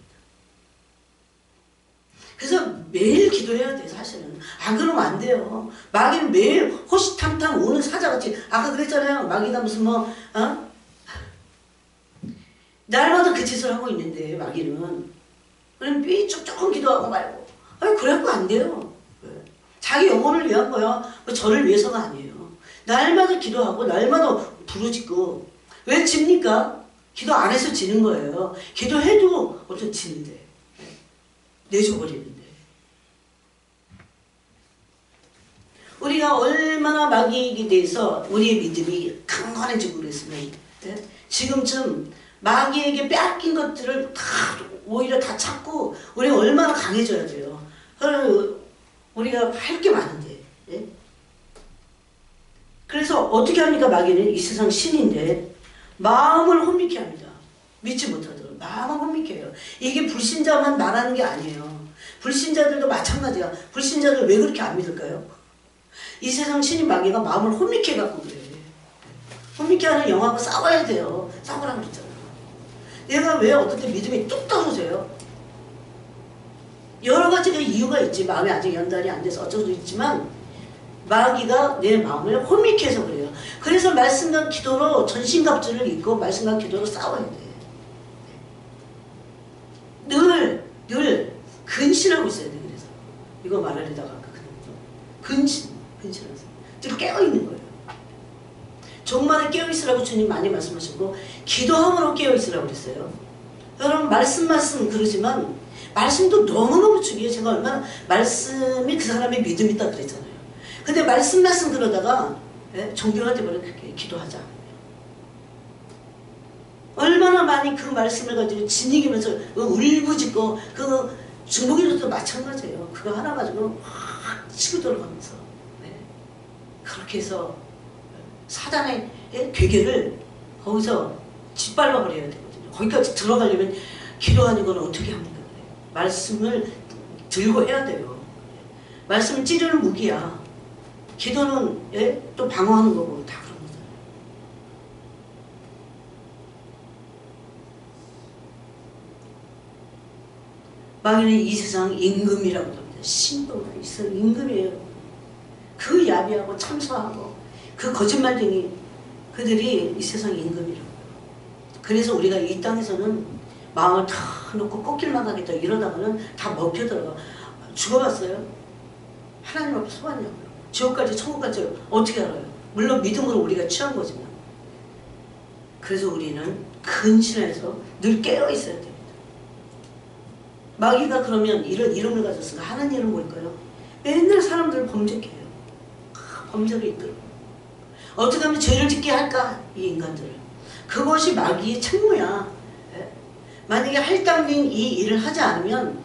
A: 그래서 매일 기도해야 돼 사실은. 안 그러면 안 돼요. 마귀는 매일 호시탐탐 오는 사자같이 아까 그랬잖아요. 마귀가 무슨 날마다 그 짓을 하고 있는데 마귀는 그럼 삐쭉쭉 기도하고 말고 그래갖고 안 돼요. 자기 영혼을 위한 거야. 저를 위해서가 아니에요. 날마다 기도하고 날마다 부르짖고 왜 집니까? 기도 안 해서 지는 거예요. 기도해도 어떤 지는데 내줘버리는데 우리가 얼마나 마귀에게 대해서 우리의 믿음이 강건해지고 그랬으면 지금쯤 마귀에게 빼앗긴 것들을 다 오히려 다 찾고 우리가 얼마나 강해져야 돼요. 우리가 할 게 많은데. 그래서 어떻게 합니까? 마귀는 이 세상 신인데 마음을 혼미케 합니다. 믿지 못하도록 마음을 혼미케 해요. 이게 불신자만 말하는 게 아니에요. 불신자들도 마찬가지야. 불신자들 왜 그렇게 안 믿을까요? 이 세상 신인 마귀가 마음을 혼미케 해갖고 그래. 혼미케 하는 영하고 싸워야 돼요. 싸우라고 그랬잖아요. 얘가 왜 어떨 때 믿음이 뚝 떨어져요? 여러 가지가 이유가 있지. 마음이 아직 연단이 안 돼서 어쩔 수 있지만 마귀가 내 마음을 혼미케 해서 그래요. 그래서 말씀과 기도로 전신갑주를 입고 말씀과 기도로 싸워야 돼. 늘 근신하고 있어야 돼. 그래서 이거 말하려다가 근신하면서 지금 깨어있는 거예요. 종말에 깨어있으라고 주님 많이 말씀하시고 기도함으로 깨어있으라고 그랬어요. 여러분 말씀 그러지만 말씀도 너무너무 중요해요. 제가 얼마나 말씀이 그 사람의 믿음이 있다 그랬잖아요. 근데 말씀 그러다가 종교가 돼버려. 그게 기도하자. 얼마나 많이 그 말씀을 가지고 지니기면서 울부짖고 그 중복이도 마찬가지예요. 그거 하나 가지고 확 치고 들어가면서 그렇게 해서 사단의 괴계를 거기서 짓밟아 버려야 되거든요. 거기까지 들어가려면 기도하는 건 어떻게 합니까? 말씀을 들고 해야 돼요. 말씀을 찌르는 무기야. 기도는 또 방어하는 거고 다 그런 거잖아요. 마귀는 이 세상 임금이라고 합니다. 신도가 있어 임금이에요. 그 야비하고 참소하고 그 거짓말쟁이 그들이 이 세상 임금이라고. 그래서 우리가 이 땅에서는 마음을 다 놓고 꽃길만 가겠다 이러다가는 다 먹혀 들어가. 죽어봤어요? 하나님 앞에 서봤냐고요. 지옥까지 천국까지 어떻게 알아요? 물론 믿음으로 우리가 취한 거지만. 그래서 우리는 근신해서 늘 깨어있어야 됩니다. 마귀가 그러면 이런 이름을 가졌으니까 하는 일은 뭘까요? 맨날 사람들을 범죄케 해요. 범죄를 이끌고. 어떻게 하면 죄를 짓게 할까? 이 인간들을. 그것이 마귀의 책무야. 만약에 할당된 이 일을 하지 않으면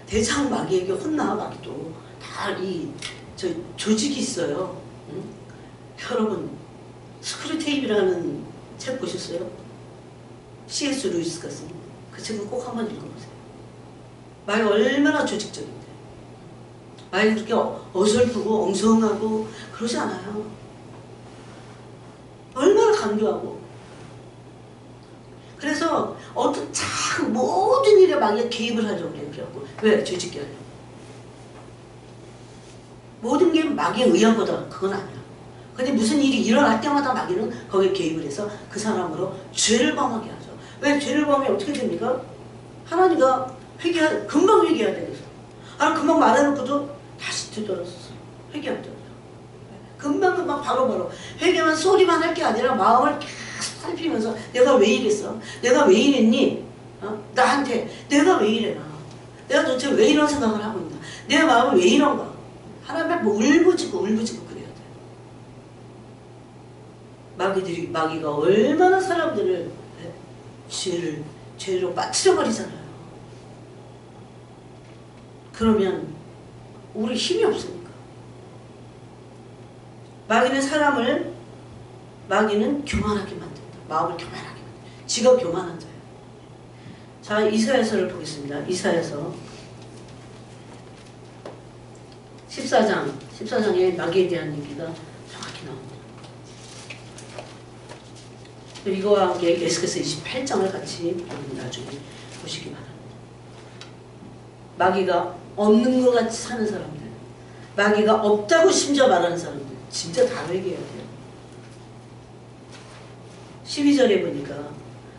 A: 대장 마귀에게 혼나. 마귀도 다 저 조직이 있어요. 응? 여러분 스크류테이프라는 책 보셨어요? C.S. 루이스가 쓴 그 책은 꼭 한번 읽어보세요. 마귀 얼마나 조직적인데. 마귀 그렇게 어설프고 엉성하고 그러지 않아요. 얼마나 간교하고. 그래서 모든 일에 마귀가 개입을 하려고 그래요. 그래갖고 왜? 죄짓게 하려고. 모든 게 마귀에 의한 거다. 그건 아니야. 근데 무슨 일이 일어날 때마다 마귀는 거기에 개입을 해서 그 사람으로 죄를 범하게 하죠. 왜? 죄를 범하면 어떻게 됩니까? 하나님과 금방 회개해야 되겠어. 금방 말해놓고도 다시 되돌아서서 회개하더라고요. 금방 바로 회개만 소리만 할 게 아니라 마음을 계속 살피면서 내가 왜 이랬어? 내가 왜 이랬니? 나한테 내가 왜 이래나? 내가 도대체 왜 이런 생각을 하고 있나? 내 마음은 왜 이런가? 하나님 울부짖고 그래야 돼. 마귀가 얼마나 사람들을 죄로 빠뜨려 버리잖아요. 그러면 우리 힘이 없으니까. 마귀는 교만하게 만든다. 마음을 교만하게 만든다. 지가 교만한 자예요. 자, 이사야서를 보겠습니다. 이사야서 14장에 마귀에 대한 얘기가 정확히 나옵니다. 이거와 함께 계속해서 28장을 같이 나중에 보시기 바랍니다. 마귀가 없는 것 같이 사는 사람들, 마귀가 없다고 심지어 말하는 사람들, 진짜 다 회개해야 돼요. 12절에 보니까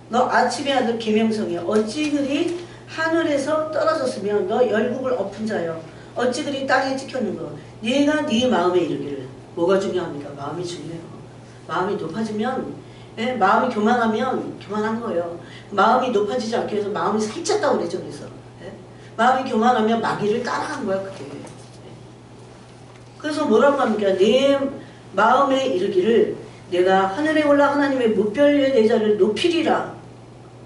A: 너 아침의 아들 계명성이 어찌 그리 하늘에서 떨어졌으며 너 열국을 엎은 자여 어찌 그리 땅에 찍혔는가. 네가 네 마음에 이르기를. 뭐가 중요합니까? 마음이 중요해요. 마음이 높아지면 마음이 교만하면 교만한 거예요. 마음이 높아지지 않기 위해서 마음이 살쪘다고 그러죠. 그래서 마음이 교만하면 마귀를 따라간 거야. 그게. 그래서 뭐라고 합니까? 내 마음에 이르기를 내가 하늘에 올라 하나님의 무별 위에 내 자리를 높이리라.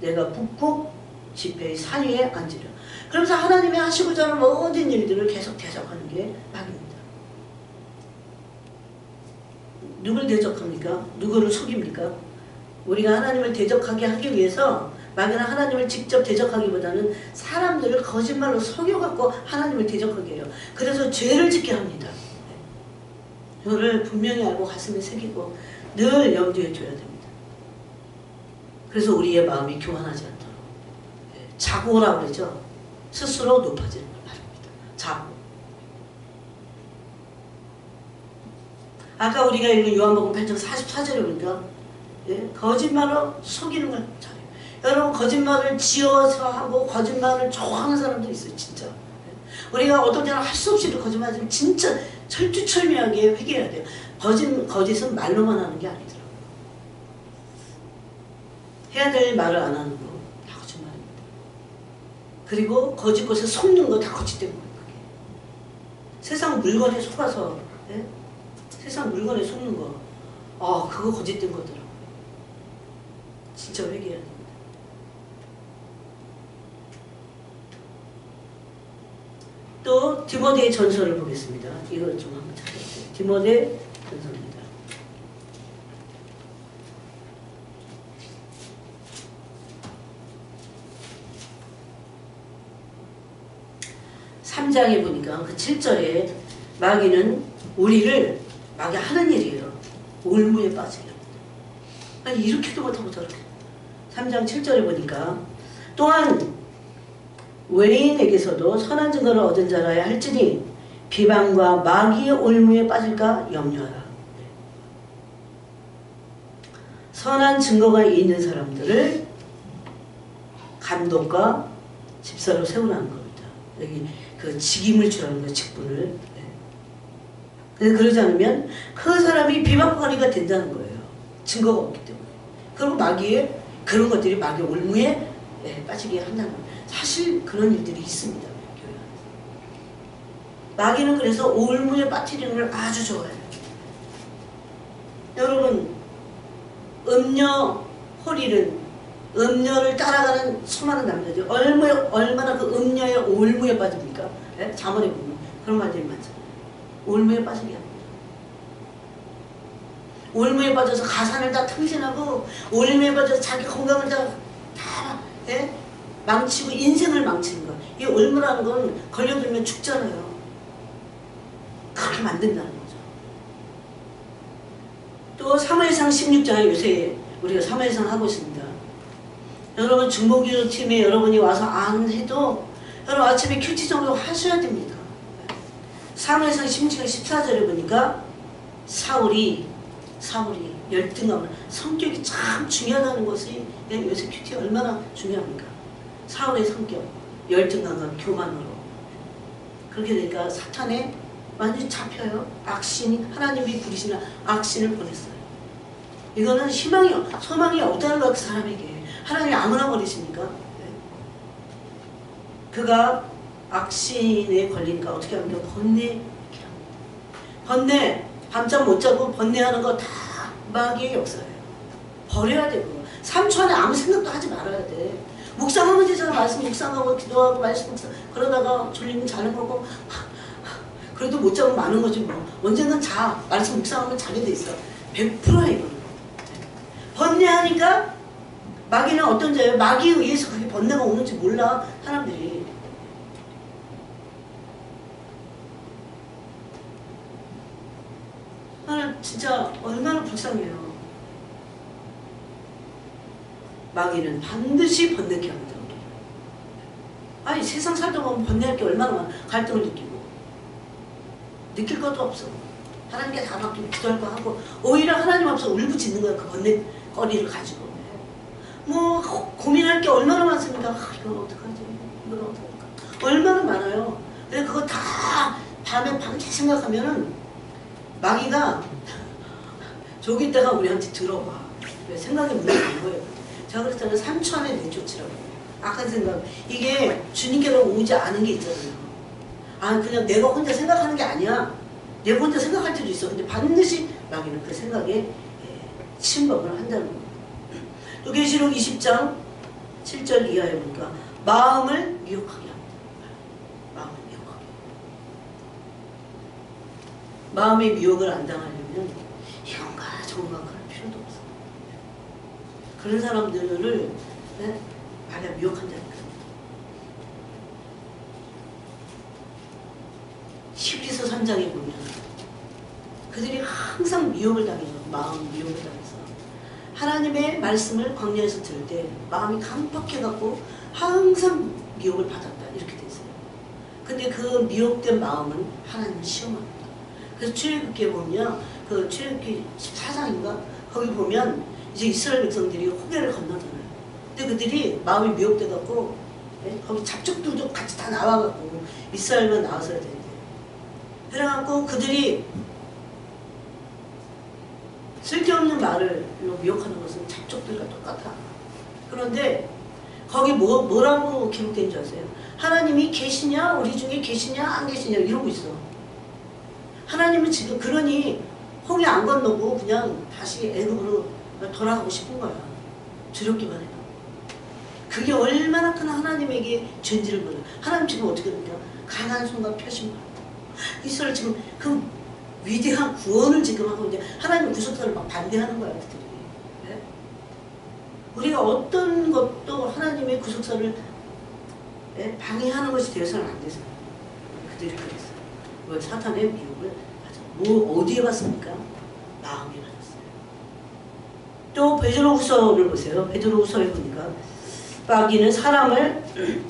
A: 내가 북극 지폐의 산 위에 앉으려. 그러면서 하나님이 하시고자 하는 모든 일들을 계속 대적하는 게 마귀입니다. 누굴 대적합니까? 누구를 속입니까? 우리가 하나님을 대적하게 하기 위해서 마귀는 하나님을 직접 대적하기보다는 사람들을 거짓말로 속여갖고 하나님을 대적하게 해요. 그래서 죄를 짓게 합니다. 이거를 분명히 알고 가슴에 새기고 늘 염두에 둬야 됩니다. 그래서 우리의 마음이 교만하지 않도록 자고라고 그러죠. 스스로 높아지는 걸 말합니다. 자고. 아까 우리가 읽은 요한복음 8장 44절에 보니까 거짓말로 속이는 걸 잘해요. 여러분 거짓말을 지어서 하고 거짓말을 좋아하는 사람도 있어요. 진짜. 우리가 어떤 때는 할 수 없이도 거짓말하지만 진짜 철두철미하게 회개해야 돼요. 거짓은 말로만 하는 게 아니더라고요. 해야 될 말을 안 하는 거. 그리고 거짓 것에 속는 거 다 거짓된 거예요. 그게. 세상 물건에 속아서 예? 세상 물건에 속는 거 그거 거짓된 거더라고요. 진짜 회개해야 됩니다. 또 디모데의 전설을 보겠습니다. 이걸 좀 한번 찾아보세요. 디모데 전설입니다. 3장에 보니까 그 7절에 마귀는 우리를 마귀 하는 일이에요. 올무에 빠지게 합니다. 아니 이렇게도 못하고 저렇게. 3장 7절에 보니까 또한 외인에게서도 선한 증거를 얻은 자라야 할지니 비방과 마귀의 올무에 빠질까 염려하라. 선한 증거가 있는 사람들을 감독과 집사로 세우라는 겁니다. 여기 그 직임을 주라는 거예요. 직분을. 근데 그러지 않으면 그 사람이 비방거리가 된다는 거예요. 증거가 없기 때문에. 그리고 마귀의 그런 것들이 마귀의 올무에 빠지게 한다는 거예요. 사실 그런 일들이 있습니다. 교회 안에서. 마귀는 그래서 올무에 빠뜨리는 걸 아주 좋아해요. 여러분 음녀 홀이는 음녀를 따라가는 수많은 남자들 얼마나 그 음녀의 올무에 빠집니까? 예? 잠언에 보면 그런 말들이 많잖아요. 올무에 빠지게 합니다. 올무에 빠져서 가산을 다 탕진하고 올무에 빠져서 자기 건강을 다 예? 망치고 인생을 망치는 거. 이 올무라는 건 걸려들면 죽잖아요. 그렇게 만든다는 거죠. 또 사무엘상 16장에 요새 우리가 사무엘상 하고 있습니다. 여러분 중보기도 팀에 여러분이 와서 안 해도 여러분 아침에 큐티 정도 하셔야 됩니다. 사무엘상 16장 14절에 보니까 사울이 열등감, 성격이 참 중요하다는 것이 요새 큐티 얼마나 중요합니까? 사울의 성격, 열등감과 교만으로 그렇게 되니까 사탄에 완전히 잡혀요. 악신이 하나님이 부리시는 악신을 보냈어요. 이거는 소망이 없다는 것, 그 사람에게. 하나님이 아무나 버리십니까? 그가 악신에 걸리니까 어떻게 합니까? 번뇌, 밤잠 못 자고 번뇌하는 거 다 마귀의 역사예요. 버려야 되고. 3초 안에 아무 생각도 하지 말아야 돼. 묵상하면 되잖아. 말씀 묵상하고 기도하고 말씀 묵상. 그러다가 졸리면 자는 거고. 그래도 못 자면 많은 거지 뭐. 언젠간 자. 말씀 묵상하면 자게 돼 있어. 100%야 이거는. 번뇌하니까 마귀는 어떤 자예요? 마귀에 의해서 그게 번뇌가 오는지 몰라 사람들이. 나는 진짜 얼마나 불쌍해요. 마귀는 반드시 번뇌케 합니다. 아니 세상 살다 보면 번뇌할 게 얼마나 많아. 갈등을 느끼고 느낄 것도 없어. 하나님께 다 맡기고 기도할 거 하고 오히려 하나님 앞에서 울부짖는 거야. 그 번뇌거리를 가지고 뭐 고민할 게 얼마나 많습니까? 이건 어떡하지? 이건 어떡할까? 얼마나 많아요. 근데 그거 다 밤에 밤새 생각하면은 마귀가 저기 있다가 우리한테 들어와. 생각이 무너지는 거예요. 제가 그랬잖아요. 3초 안에 내쫓으라고. 악한 생각. 이게 주님께로 오지 않은 게 있잖아요. 아 그냥 내가 혼자 생각하는 게 아니야. 내가 혼자 생각할 때도 있어. 근데 반드시 마귀는 그 생각에 침범을 한다는 거예요. 또 계시록 20장 7절 이하에 보니까 마음을 미혹하게 합니다. 마음을 미혹하게. 마음의 미혹을 안 당하려면 이건가 저건가 그럴 필요도 없어. 그런 사람들을 마귀가 미혹한다니까. 히브리서 3장에 보면 그들이 항상 미혹을 당해서 마음 미혹을 당해서 하나님의 말씀을 광야에서 들을 때 마음이 깜빡해갖고 항상 미혹을 받았다 이렇게 돼 있어요. 근데 그 미혹된 마음은 하나님을 시험합니다. 그래서 출애굽기에 보면 그 출애굽기 14장인가 거기 보면 이제 이스라엘 백성들이 호계를 건너잖아요. 근데 그들이 마음이 미혹돼갖고 거기 잡족들도 같이 다 나와갖고 이스라엘만 나와서야 되는데 그래갖고 그들이 쓸데없는 말을 미혹하는 것은 잡족들과 똑같아. 그런데 거기 뭐라고 기록된 줄 아세요? 하나님이 계시냐? 우리 중에 계시냐? 안 계시냐? 이러고 있어. 하나님은 지금 그러니 홍해 안 건너고 그냥 다시 애굽으로 돌아가고 싶은 거야. 두렵기만 해도. 그게 얼마나 큰 하나님에게 죄인지를 몰라. 하나님 지금 어떻게 됩니까? 강한 손과 펴신 거야. 이스라엘 지금 그 위대한 구원을 지금 하고 있는데 하나님 구속사를 막 반대하는 거야. 그들이. 네? 우리가 어떤 것도 하나님의 구속사를 방해하는 것이 되어서는 안 돼서 그들이 그랬어요. 왜 사탄의 미혹을 뭐 어디에 봤습니까? 마음에 받았어요. 또 베드로후서를 보세요. 베드로후서에 보니까 마귀는 사람을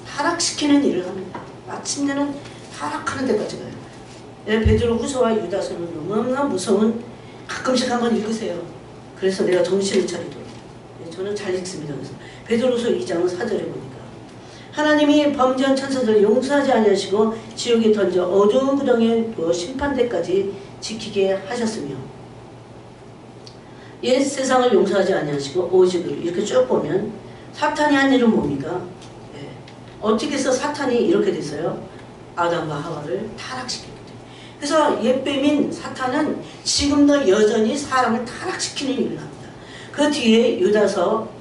A: 타락시키는 일을 합니다. 마침내는 타락하는 데까지 가요. 베드로후서와 유다서는 너무나 무서운, 가끔씩 한번 읽으세요. 그래서 내가 정신을 차리도록. 저는 잘 읽습니다. 그래서 베드로후서 2장 4절에 보니까 하나님이 범죄한 천사들을 용서하지 아니하시고 지옥에 던져 어두운 구덩이에 두어 심판대까지 지키게 하셨으며 옛 세상을 용서하지 아니하시고 오직을 이렇게 쭉 보면 사탄이 한 일은 뭡니까? 어떻게 해서 사탄이 이렇게 됐어요? 아담과 하와를 타락시켰기 때문에. 그래서 옛뱀인 사탄은 지금도 여전히 사람을 타락시키는 일을 합니다. 그 뒤에 유다서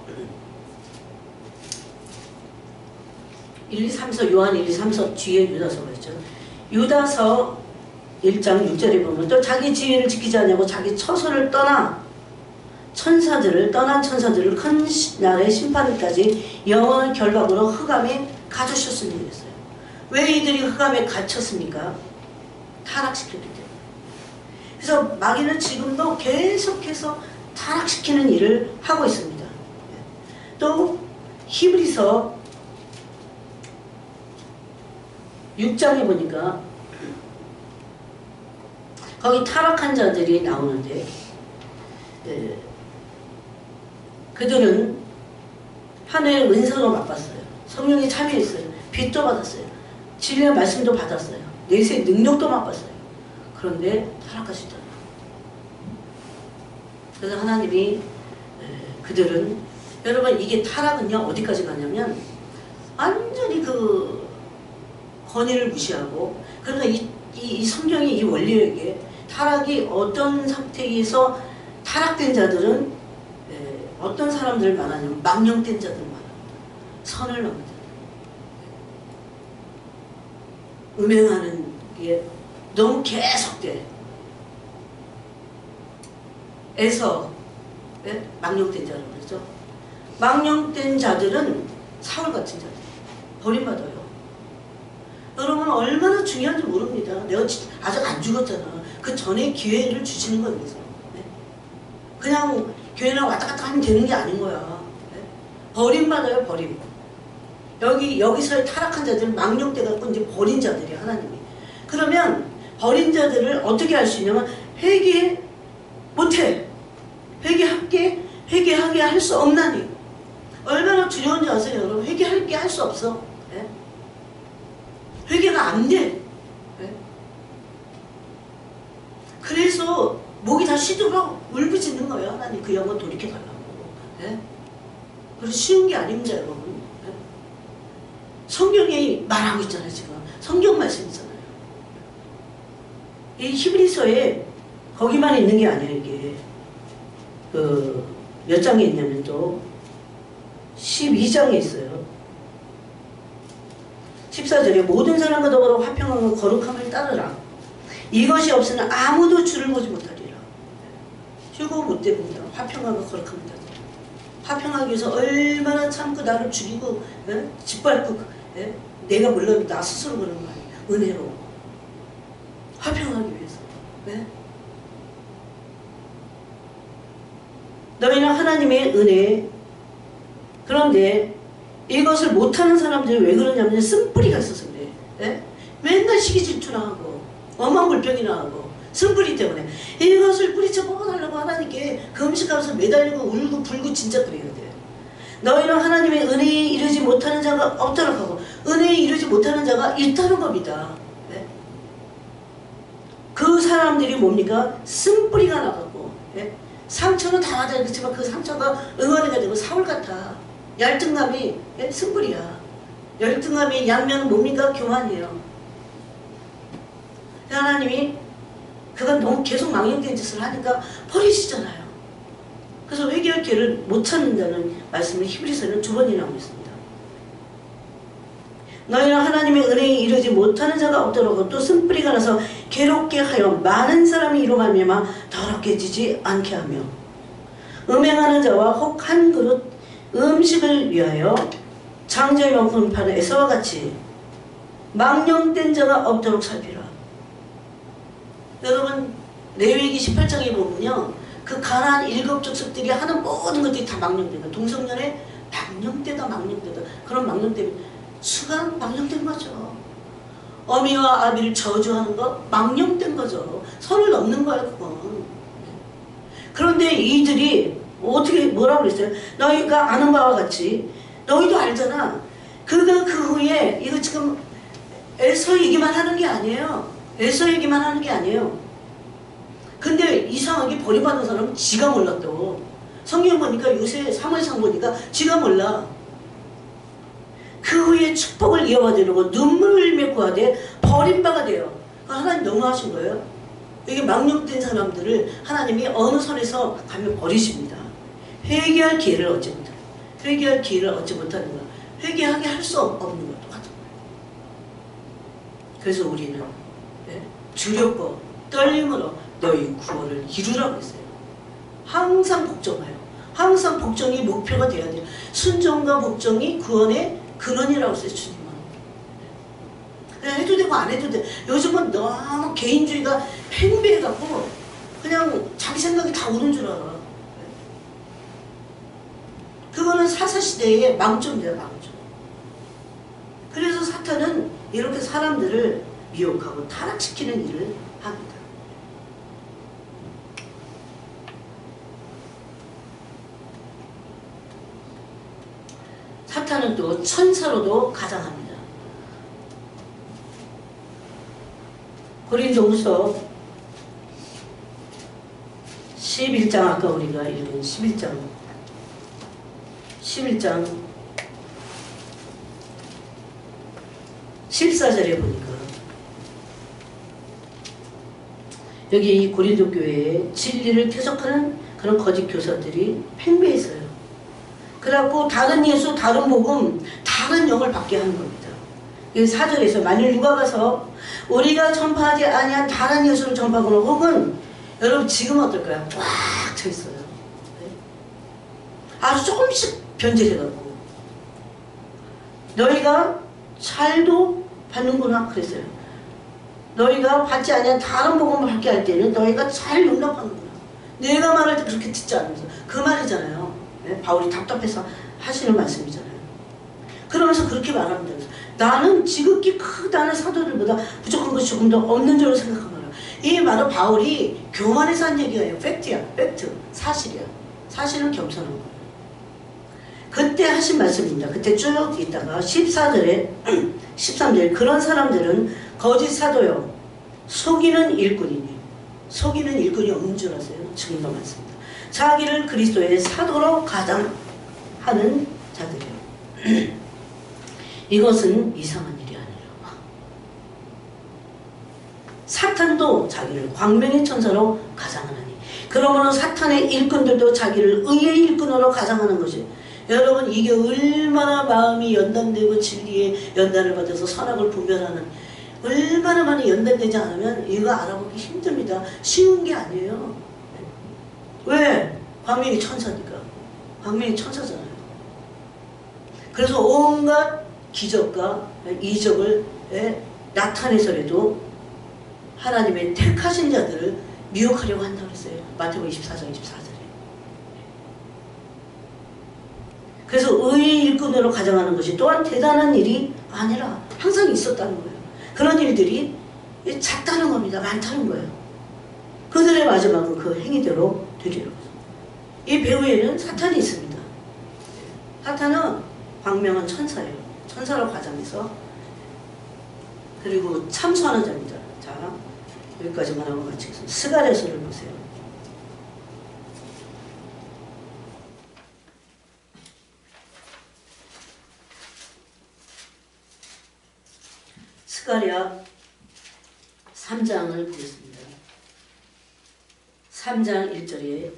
A: 1, 2, 3서 요한 1, 2, 3서 뒤에 유다서가 있죠. 유다서 1장 6절에 보면 또 자기 지위를 지키지 않냐고 자기 처소를 떠난 천사들을 큰 날의 심판까지 영원한 결박으로 흑암에 가두셨으니 그랬어요. 왜 이들이 흑암에 갇혔습니까? 타락시켰기 때문에. 그래서 마귀는 지금도 계속해서 타락시키는 일을 하고 있습니다. 또 히브리서 6장에 보니까 거기 타락한 자들이 나오는데 그들은 하늘의 은사로 맛봤어요. 성령이 참여했어요. 빛도 받았어요. 진리의 말씀도 받았어요. 내세의 능력도 맛봤어요. 그런데 타락하시잖아요. 그래서 하나님이 그들은 여러분 이게 타락은요 어디까지 가냐면 완전히 그 권위를 무시하고 그러나 이 성경의 이 원리에게 타락이 어떤 상태에서 타락된 자들은 어떤 사람들을 말하냐면 망령된 자들을 말합니다. 선을 넘는 자들. 음행하는 게 너무 계속돼. 에서 망령된 자라고 그러죠. 망령된 자들은 사울 같은 자들. 버림받아요. 여러분 얼마나 중요한지 모릅니다. 내가 아직 안 죽었잖아. 그 전에 기회를 주시는 거예요. 그냥 교회나 왔다 갔다 하면 되는 게 아닌 거야. 버림받아요. 버림. 여기서의 타락한 자들은 망령돼 갖고 이제 버린 자들이 하나님이. 그러면 버린 자들을 어떻게 할 수 있냐면 회개 못해. 회개하게 할 수 없나니. 얼마나 두려운지 아세요 여러분. 회개할 게 할 수 없어. 회개가 안 돼. 그래서 목이 다 시들어 울부짖는 거예요. 하나님 그 영혼 돌이켜달라고. 그래서 쉬운 게 아닙니다 여러분. 성경이 말하고 있잖아요. 지금 성경 말씀이잖아요. 이 히브리서에 거기만 있는 게 아니에요. 이게 몇 장에 있냐면 또 12장에 있어요. 14절에 모든 사람과 더불어 화평하고 거룩함을 따르라. 이것이 없으면 아무도 주를 보지 못하리라. 휴고 못돼 봅니다. 화평하고 거룩함을 따르라. 화평하기 위해서 얼마나 참고 나를 죽이고 짓밟고 내가 물론 나 스스로 그러는 거 아니에요. 은혜로 화평하기 위해서. 너희는 하나님의 은혜. 그런데 이것을 못하는 사람들이 왜 그러냐면 쓴뿌리가 있어서 그래. 맨날 시기 질투나 하고 어망불평이나 하고 쓴뿌리 때문에 이것을 뿌리쳐 뽑아달라고 하나님께 금식하면서 매달리고 울고 불고 진짜 그래야 돼. 너희는 하나님의 은혜에 이르지 못하는 자가 없도록 하고 은혜에 이르지 못하는 자가 있다는 겁니다. 그 사람들이 뭡니까? 쓴뿌리가 나갔고 상처는 다 맞아요. 그렇지만 그 상처가 응어리가 되고 사울 같아. 열등감이 승불이야. 열등감의 양면은 뭡니까? 교만이에요. 하나님이 그가 너무 계속 망령된 짓을 하니까 버리시잖아요. 그래서 회개할 기회를 못 찾는다는 말씀을 히브리서는 2번이나 하고 있습니다. 너희는 하나님의 은혜에 이르지 못하는 자가 없도록 또 쓴뿌리가 나서 괴롭게 하여 많은 사람이 이로 말미암아 더럽게 지지 않게 하며 음행하는 자와 혹 한 그릇 음식을 위하여 장자의 명품을 파는 에서와 같이 망령된 자가 없도록 살피라. 여러분 레위기 18장에 보면요, 그 가나안 일곱 족속들이 하는 모든 것들이 다 망령되다. 동성연애 망령되다, 망령되다. 그런 망령되면 수가 망령된 거죠. 어미와 아비를 저주하는 거 망령된 거죠. 선을 넘는 거야 그건. 그런데 이들이 어떻게 뭐라고 그랬어요? 너희가 아는 바와 같이 너희도 알잖아. 그가 그 후에 이거 지금 에서 얘기만 하는 게 아니에요. 에서 얘기만 하는 게 아니에요. 근데 이상하게 버림받은 사람은 지가 몰랐다고. 성경 보니까 요새 사무엘상 보니까 지가 몰라. 그 후에 축복을 이어받으려고 눈물을 흘며 구하되 버림바가 돼요. 하나님 너무하신 거예요. 이게 망령된 사람들을 하나님이 어느 선에서 가면 버리십니다. 회개할 기회를 얻지 못해요. 회개할 기회를 얻지 못하는 거야. 회개하게 할 수 없는 거야. 똑같은 거야. 그래서 우리는 주렵고 떨림으로 너희 구원을 이루라고 했어요. 항상 복종하여. 항상 복종이 목표가 되어야 돼요. 순종과 복종이 구원의 근원이라고 했어요. 주님은. 그냥 해도 되고 안 해도 돼. 요즘은 너무 개인주의가 팽배해갖고 그냥 자기 생각이 다 옳은 줄 알아. 그거는 사사시대의 망점이에요. 망점. 그래서 사탄은 이렇게 사람들을 미혹하고 타락시키는 일을 합니다. 사탄은 또 천사로도 가장합니다. 고린도후서 11장, 아까 우리가 읽은 11장 14절에 보니까 여기 이 고린도 교회에 진리를 퇴적하는 그런 거짓 교사들이 팽배했어요. 그래갖고 다른 예수, 다른 복음, 다른 영을 받게 하는 겁니다. 4절에서 만일 누가 가서 우리가 전파하지 아니한 다른 예수를 전파하거나 혹은 여러분 지금 어떨까요? 꽉 차있어요. 아주 조금씩 변질해갖고 너희가 잘도 받는구나 그랬어요. 너희가 받지 아니한 다른 복음을 받게 할 때는 너희가 잘 용납하는구나. 내가 말할 때 그렇게 듣지 않으면서 그 말이잖아요. 바울이 답답해서 하시는 말씀이잖아요. 그러면서 그렇게 말합니다. 나는 지극히 크다는 사도들보다 부족한 것이 조금 더 없는 줄로 생각합니다. 이 말은 바울이 교만해서 한 얘기예요. 팩트야. 팩트. 사실이야. 사실은 겸손한 거예요. 그때 하신 말씀입니다. 그때 쭉 있다가 14절에 13절 그런 사람들은 거짓 사도요 속이는 일꾼이니 속이는 일꾼이 없는 줄 아세요? 지금도 많습니다. 자기를 그리스도의 사도로 가장하는 자들이요. 이것은 이상한 일이 아니라 사탄도 자기를 광명의 천사로 가장하나니 그러므로 사탄의 일꾼들도 자기를 의의 일꾼으로 가장하는 것이 여러분 이게 얼마나 마음이 연단되고 진리에 연단을 받아서 선악을 분별하는 얼마나 많이 연단되지 않으면 이거 알아보기 힘듭니다. 쉬운 게 아니에요. 왜? 광명이 천사니까. 광명이 천사잖아요. 그래서 온갖 기적과 이적을 나타내서라도 하나님의 택하신 자들을 미혹하려고 한다고 했어요. 마태복음 24장 24절에. 그래서 의의 일꾼으로 가장하는 것이 또한 대단한 일이 아니라 항상 있었다는 거예요. 그런 일들이 잦다는 겁니다. 많다는 거예요. 그들의 마지막은 그 행위대로 되리라고. 이 배후에는 사탄이 있습니다. 사탄은 광명한 천사예요. 천사로 가장해서 그리고 참소하는 자입니다. 자, 여기까지만 하고 같이 스가랴서를 보세요. 스가랴 3장을 보겠습니다. 3장 1절에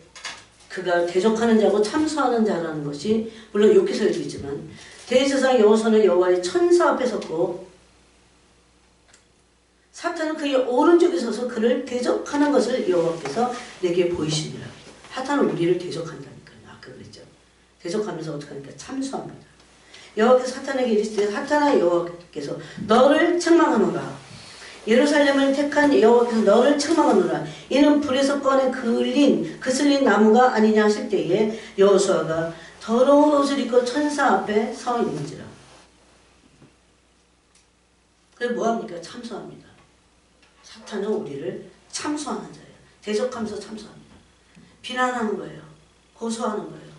A: 그가 대적하는 자고 참소하는 자라는 것이 물론 욥기서에도 있지만 대제사장 여호수아는 여호와의 천사 앞에 섰고 사탄은 그의 오른쪽에 서서 그를 대적하는 것을 여호와께서 내게 보이시니라. 사탄은 우리를 대적한다니까요. 아까 그랬죠. 대적하면서 어떻게 하니까 참소합니다. 여호와께서 사탄에게 이르시되 사탄아 여호와께서 너를 책망하노라. 예루살렘을 택한 여호와께서 너를 책망하노라. 이는 불에서 꺼내 그슬린 나무가 아니냐 하실 때에 여호수아가 더러운 옷을 입고 천사 앞에 서 있는지라. 그래서 뭐합니까? 참소합니다. 사탄은 우리를 참소하는 자예요. 대적하면서 참소합니다. 비난하는 거예요. 고소하는 거예요.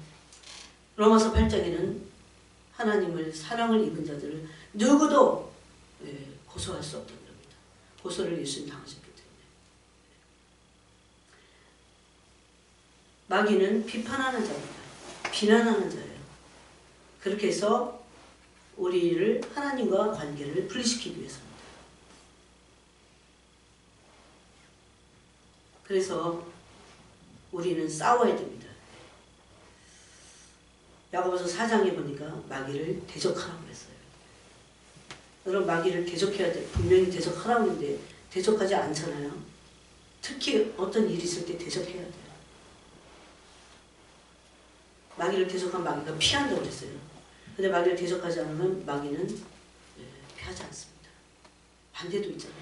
A: 로마서 8장에는 하나님을 사랑을 입은 자들을 누구도 고소할 수 없다는 겁니다. 고소를 예수님 당하셨기 때문에. 마귀는 비판하는 자입니다. 비난하는 자예요. 그렇게 해서 우리를 하나님과 관계를 분리시키기 위해서입니다. 그래서 우리는 싸워야 됩니다. 야고보서 4장에 보니까 마귀를 대적하라고 했어요. 여러분 마귀를 대적해야 돼. 분명히 대적하라고 했는데 대적하지 않잖아요. 특히 어떤 일이 있을 때 대적해야 돼요. 마귀를 대적한 마귀가 피한다고 그랬어요. 근데 마귀를 대적하지 않으면 마귀는 피하지 않습니다. 반대도 있잖아요.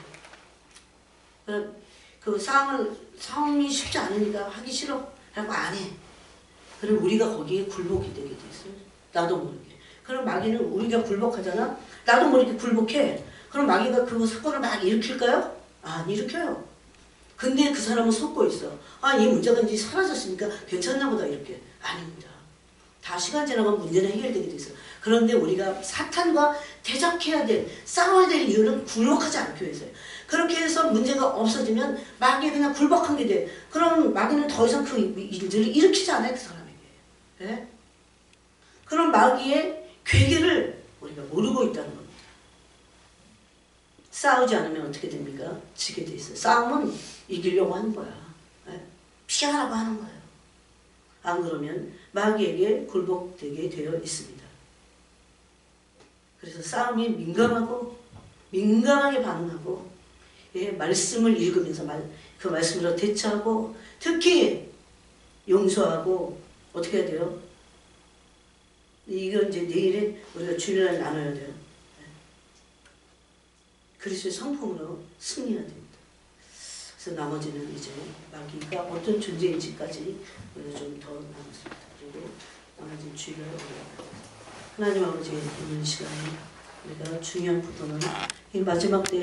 A: 그럼 그 상황이 쉽지 않으니까 하기 싫어 라고 안 해. 그럼 우리가 거기에 굴복이 되게 돼 있어요. 나도 모르게. 그럼 마귀는 우리가 굴복하잖아. 나도 모르게 굴복해. 그럼 마귀가 그 사건을 막 일으킬까요? 안 일으켜요. 근데 그 사람은 속고 있어. 이 문제가 이제 사라졌으니까 괜찮나 보다 이렇게. 아닙니다. 다 시간 지나가면 문제는 해결되게 돼 있어. 그런데 우리가 사탄과 대적해야 될, 싸워야 될 이유는 굴복하지 않기 위해서예요. 그렇게 해서 문제가 없어지면 마귀에 그냥 굴복한 게 돼. 그럼 마귀는 더 이상 그 일들을 일으키지 않아요. 그 사람에게. 네? 그럼 마귀의 괴계를 우리가 모르고 있다는 겁니다. 싸우지 않으면 어떻게 됩니까? 지게 돼 있어요. 싸움은 이기려고 하는 거야. 네? 피하라고 하는 거예요. 안 그러면 마귀에게 굴복되게 되어 있습니다. 그래서 싸움이 민감하게 반응하고 말씀을 읽으면서 그 말씀으로 대처하고 특히 용서하고 어떻게 해야 돼요? 이건 이제 내일에 우리가 주일날 나눠야 돼요. 그리스도의 성품으로 승리해야 됩니다. 그래서 나머지는 이제 마귀가 어떤 존재인지까지 우리가 좀 더 나눴습니다. 그리고 나머지는 주일날 하나님 아버지 오늘 시간에 우리가 중요한 부분은 이 마지막 때